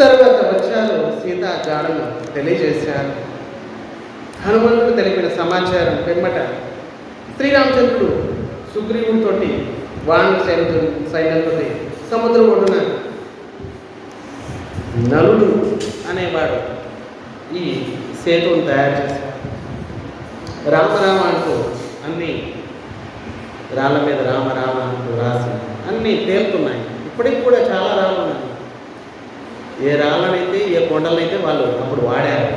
Speaker 1: తర్వాత వచ్చారు, సీతా జాడను తెలియజేశారు. హనుమంతుడు తెలిపిన సమాచారం వెంబట శ్రీరామచంద్రుడు సుగ్రీవుడితోటి వానర సైన్యంతో సముద్రం ఒడ్డున నలుడు అనేవాడు ఈ సేతువును తయారు చేశాడు. రామరామ అంటూ అన్నీ రాళ్ళ మీద రామ రామ అంటూ రాసి అన్నీ తేలుతున్నాయి. ఇప్పటికి కూడా చాలా రాళ్ళు ఉన్నాయి. ఏ రాళ్ళనైతే ఏ కొండలనైతే వాళ్ళు అప్పుడు వాడారు,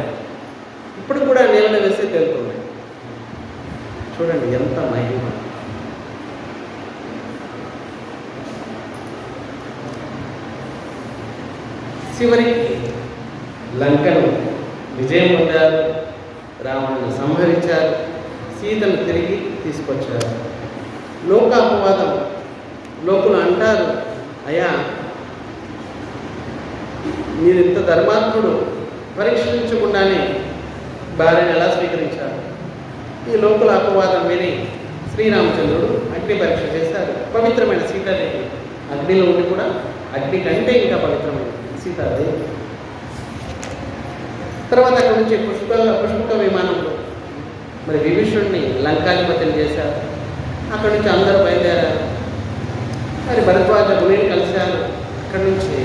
Speaker 1: ఇప్పుడు కూడా నీళ్ళని వేస్తే తేలుతున్నాయి. చూడండి ఎంత మహిమ. చివరికి లంకను విజయం పొందారు, రావణుని సంహరించారు, సీతను తిరిగి తీసుకొచ్చారు. లోకాపవాదం, లోకులు అంటారు, అయ్యా మీరు ఇంత ధర్మాత్ముడు, పరీక్షించకుండానే భార్యను ఎలా స్వీకరించారు? ఈ లోకుల అపవాదం విని శ్రీరామచంద్రుడు అగ్ని పరీక్ష చేశారు. పవిత్రమైన సీతాదేవి అగ్నిలో ఉండి కూడా అగ్ని కంటే ఇంకా పవిత్రమైన సీతాదేవి. తర్వాత అక్కడి నుంచి పుష్పక విమానంలో మరి విభీషణుడిని లంకాధిపతిని చేశారు. అక్కడి నుంచి అందరూ బయలుదేరారు. మరి భరద్వాజ మునిని కలిశారు. అక్కడి నుంచి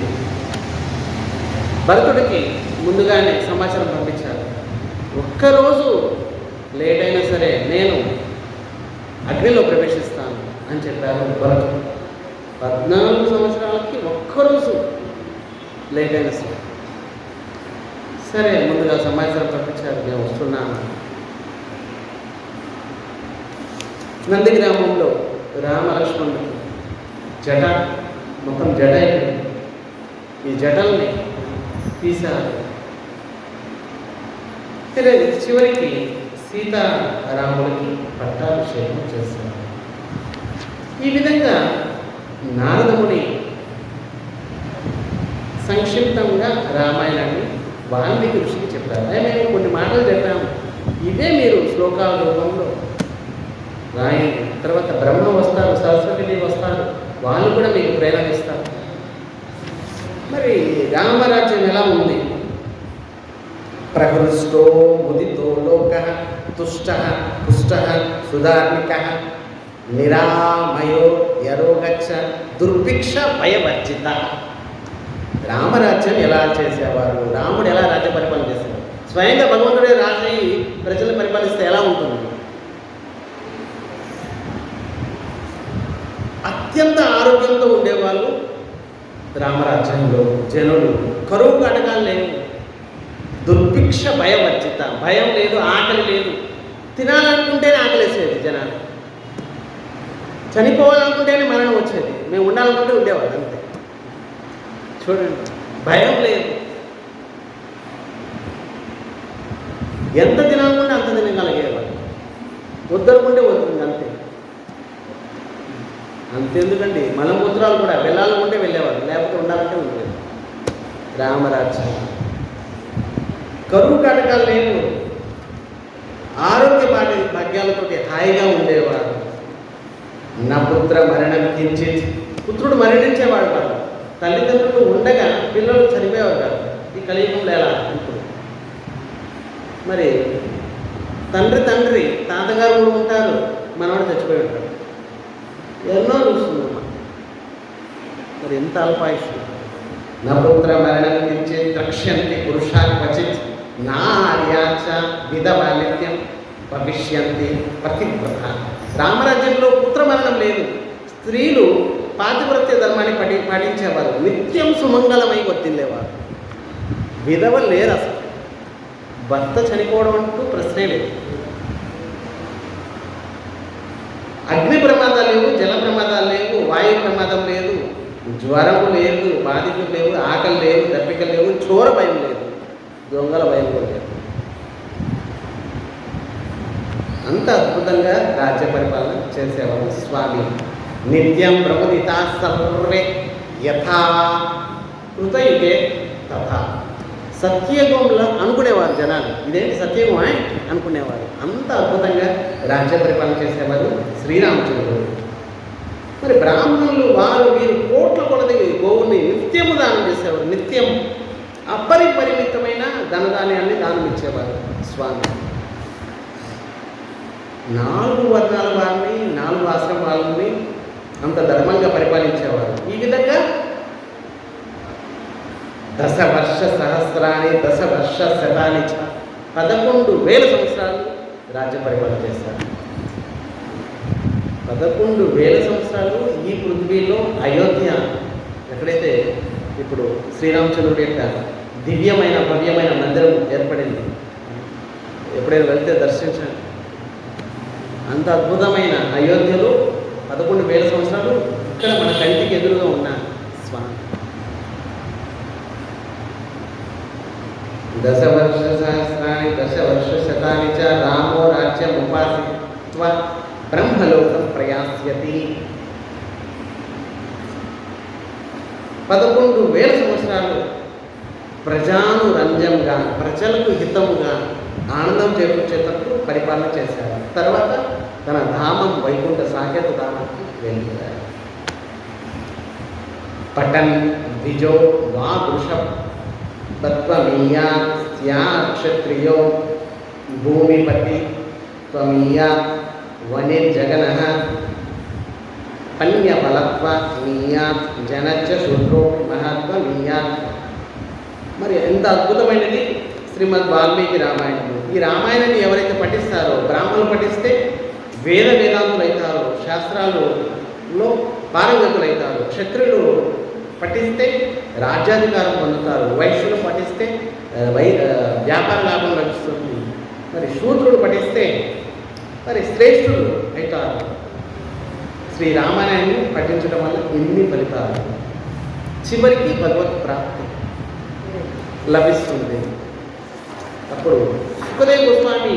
Speaker 1: భరతుడికి ముందుగానే సమాచారం పంపించారు, ఒక్కరోజు లేట్ అయినా సరే నేను అగ్నిలో ప్రవేశిస్తాను అని చెప్పారు భరతుడు. 14 సంవత్సరాలకి ఒక్కరోజు లేట్ అయిన సరే ముందుగా సమాచారం పంపించారు, నేను వస్తున్నాను. నందిగ్రామంలో రామలక్ష్మణుడికి జట, ముఖం జడ అయిపోయింది. ఈ జటల్ని తీశారు. చివరికి సీతారాములకి పట్టాభిషేకం చేశారు. ఈ విధంగా నారదముని సంక్షిప్తంగా రామాయణాన్ని వాల్మీకి ఋషికి చెప్పారు. మేము కొన్ని మాటలు చెప్పాము, ఇదే మీరు శ్లోకాల రూపంలో రాయండి. తర్వాత బ్రహ్మ వస్తారు, సరస్వతిదేవి వస్తారు, వాళ్ళు కూడా మీకు ప్రేరణ ఇస్తారు. మరి రామరాజ్యం ఎలా ఉంది? ప్రహృష్టో ముదితో లోక తుష్ట పుష్ట సుధార్మిక నిరామయో యరోగచ్చ దుర్భిక్ష భయవర్జిత. రామరాజ్యం ఎలా చేసేవారు? రాముడు ఎలా రాజ్య పరిపాలన చేసేవారు? స్వయంగా భగవంతుడే రాజు ప్రజలను పరిపాలిస్తే ఎలా ఉంటుంది? అత్యంత ఆరోగ్యంతో ఉండేవాళ్ళు రామరాజ్యంలో. జనులు కరువు కాటకాలు లేవు, దుర్భిక్ష భయవర్జిత, భయం లేదు, ఆకలి లేదు. తినాలనుకుంటేనే ఆకలేసేది జనాలు, చనిపోవాలనుకుంటేనే మరణం వచ్చేది, మేము ఉండాలనుకుంటే ఉండేవాళ్ళు అంతే. చూడండి, భయం లేదు. ఎంత తినాలనుకుంటే అంత తినగలిగేవాళ్ళు, వద్దనుకుంటే వద్దు అంతే. అంతెందుకండి, మలమూత్రాలు కూడా వెళ్ళాలనుకుంటే వెళ్ళేవాళ్ళు, లేకపోతే ఉండాలంటే ఉండేది. రామరాజ్యం కరువు కాటకాలు లేవు, ఆరోగ్య భాగ్యాలతోటి హాయిగా ఉండేవారు. నా పుత్ర మరణం కించిత్, పుత్రుడు మరణించేవాడు కాదు, తల్లిదండ్రులు ఉండగా పిల్లలు చనిపోయేవారు కాదు. ఈ కలియుగంలో ఎలా ఇప్పుడు? మరి తండ్రి తాతగారు కూడా ఉంటారు, మనవాడు చచ్చిపోయి ఉంటారు. ఎన్నో చూస్తున్నాం. మరి ఎంత అల్పాయుష్. నా పుత్ర మరణం కించిత్ రక్ష్యంతి పురుషాన్ని క్వచిత్ నార్యాచ విధవాలిత్యం భవిష్యంతి పతివ్రత. రామరాజ్యంలో పుత్రమరణం లేదు. స్త్రీలు పాతివ్రత్య ధర్మాన్ని పాటించేవారు, నిత్యం సుమంగళమై వర్తిల్లేవారు. విధవలు లేరు అసలు. భర్త చనిపోవడం అంటూ ప్రశ్నే లేదు. అగ్ని ప్రమాదాలు లేవు, జల ప్రమాదాలు లేవు, వాయు ప్రమాదం లేదు, జ్వరము లేదు, బాధితులు లేవు, ఆకలి లేదు, దప్పికలు లేవు, చోర భయం లేదు, దొంగల భయం కూడా లేదు. అంత అద్భుతంగా రాజ్య పరిపాలన చేసేవారు స్వామి. నిత్యం ప్రముదితా సర్వే యథా కృతయుగే తథా. సత్యయుగంలో అనుకునేవారు జనాలు, ఇదేంటి సత్యయుగం అనుకునేవారు. అంత అద్భుతంగా రాజ్య పరిపాలన చేసేవారు శ్రీరామచంద్రుడు. మరి బ్రాహ్మణులు వారు వీరు కోట్ల కొలది గోవుని నిత్యము దానం చేసేవారు. నిత్యం అపరిపరిమితమైన ధనధాన్యాన్ని దానం ఇచ్చేవారు స్వామి. 4 వర్ణాల వారిని, 4 ఆశ్రమాలని అంత ధర్మంగా పరిపాలించేవారు. ఈ విధంగా 10 వర్ష సహస్రాన్ని 10 వర్ష శతాని 11,000 సంవత్సరాలు రాజ్య పరిపాలన చేశారు. 11,000 సంవత్సరాలు ఈ పృథ్వీలో అయోధ్య, ఎక్కడైతే ఇప్పుడు శ్రీరామచంద్రుడి యొక్క దివ్యమైన భవ్యమైన మందిరం ఏర్పడింది, ఎప్పుడైనా వెళ్తే దర్శించండి. అంత అద్భుతమైన అయోధ్యలో 11,000 సంవత్సరాలు ఇక్కడ మన కంటికి ఎదురుగా ఉన్న స్వామి. 10 వర్ష సహస్రాన్ని 10 వర్ష శతాని చ రామో రాజ్యం ఉపాసిత్వ బ్రహ్మలోకం ప్రయాస్యతి. 11,000 సంవత్సరాలు ప్రజానురంజంగా, ప్రజలకు హితముగా, ఆనందం చేకూర్చేటట్టు పరిపాలన చేశారు. తర్వాత తన ధామం వైకుంఠ సాకేత ధామానికి వెళ్ళారు. పటన్ ద్విజో వా వృష తత్వమీయా స్యా క్షత్రియో భూమిపతి త్వమీయా వనే జగన పన్యబలత్వ మీయాత్ జనచ్చ శూద్రో మహత్వమీయాత్. మరి ఎంత అద్భుతమైనది శ్రీమద్ వాల్మీకి రామాయణము. ఈ రామాయణాన్ని ఎవరైతే పఠిస్తారో, బ్రాహ్మణులు పఠిస్తే వేదాంతులు అవుతారు, శాస్త్రాలలో పారంగతులు అవుతారు. క్షత్రులు పఠిస్తే రాజ్యాధికారం పొందుతారు, వైశ్యులు పఠిస్తే వ్యాపార లాభం లభిస్తుంది, మరి శూద్రుడు పఠిస్తే మరి శ్రేష్ఠులు అవుతారు. శ్రీరామాయణాన్ని పఠించడం వల్ల ఎన్ని ఫలితాలు, చివరికి భగవత్ ప్రాప్తి లభిస్తుంది. అప్పుడు సుఖదేవ గోస్వామి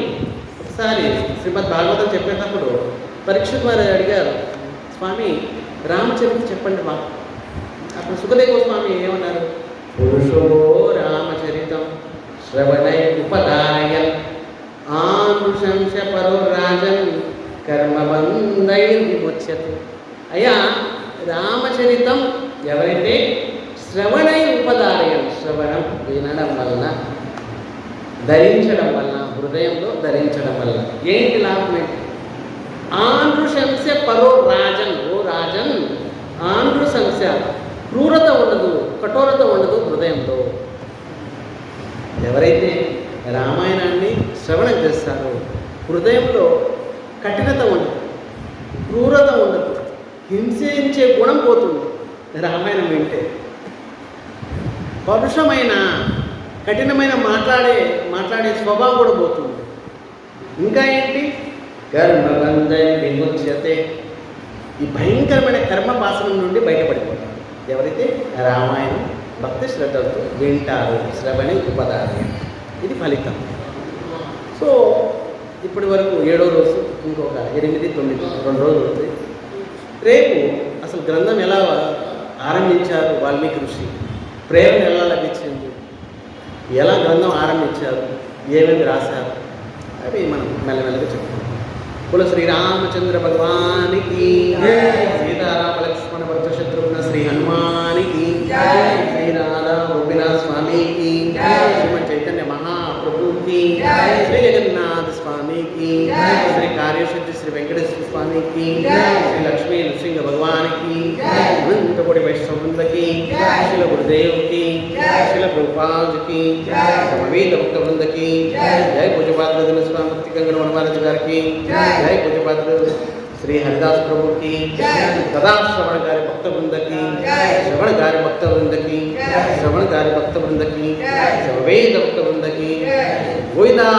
Speaker 1: ఒకసారి శ్రీమద్ భాగవతం చెప్పేటప్పుడు పరీక్షిత్ వారు అడిగారు, స్వామి రామచరిత్ర చెప్పండి మాకు. అప్పుడు సుఖదేవ గోస్వామి ఏమన్నారు, పురుషో రామచరితం శ్రవణై ఉపదారయన్ ఆనుశంస పరో రాజన్ కర్మబంధై విముచ్యతే. అయ్యా, రామచరితం ఎవరైతే శ్రవణై ఉపదారయన్, శ్రవణం వినడం వలన, ధరించడం వలన, హృదయంలో ధరించడం వల్ల ఏంటి లాభం ఏంటి? ఆనృశంస పరో రాజన్, ఓ రాజన్, ఆనృశంస క్రూరత ఉండదు, కఠోరత ఉండదు హృదయంలో. ఎవరైతే రామాయణాన్ని శ్రవణం చేస్తారో హృదయంలో కఠినత ఉండదు, క్రూరత ఉండదు, హింసించే గుణం పోతుంది. రామాయణం వింటే పరుషమైన కఠినమైన మాట్లాడే స్వభావం కూడా పోతుంది. ఇంకా ఏంటి? కర్మబంధై విముచ్యతే. ఈ భయంకరమైన కర్మపాసనం నుండి బయటపడిపోతారు ఎవరైతే రామాయణం భక్తి శ్రద్ధలతో వింటారు. శ్రవణి ఉపదారయం, ఇది ఫలితం. సో ఇప్పటి వరకు 7వ రోజు, ఇంకొక 8, 9, 2 రోజులు ఉంది. రేపు అసలు గ్రంథం ఎలా ఆరంభించారు, వాల్మీకి ఋషి ప్రేరణ ఎలా లభించింది, ఎలా గ్రంథం ఆరంభించారు, ఏమేమి రాశారు, అవి మనం మెల్లమెల్లగా చెప్పుకుంటాం. కుల శ్రీరామచంద్ర భగవానికి, సీతారామ లక్ష్మణ భరత శత్రుఘ్న శ్రీ హనుమానికి, శ్రీ రాధా గోపినాథ స్వామికి, శ్రీమద్ చైతన్య మహాప్రభుకి, శ్రీ జగన్నాథ స్వామికి, శ్రీ కార్యసిద్ధి శ్రీ వెంకటేశ్వర స్వామికి, శ్రీ లక్ష్మీ నృసింహ భగవానికి, అనంతకోటి వైష్ణవ బృందకి, శ్రీల గురుదేవుకి, శ్రీల ప్రభుపాదుకి, సమవేత భక్త బృందకి, జై పూజపాత్ర స్వామి భక్తి కంగణ వనమారాజు గారికి, జై పూజపాత్ర శ్రీ హరిదాస్ ప్రభుకి, సదా శ్రవణ గారి భక్త బృందకి, శ్రవణ గారి భక్త బృందకి, శ్రవణ గారి భక్త బృందకి, సమవేత భక్త బృందకి, గోవిందా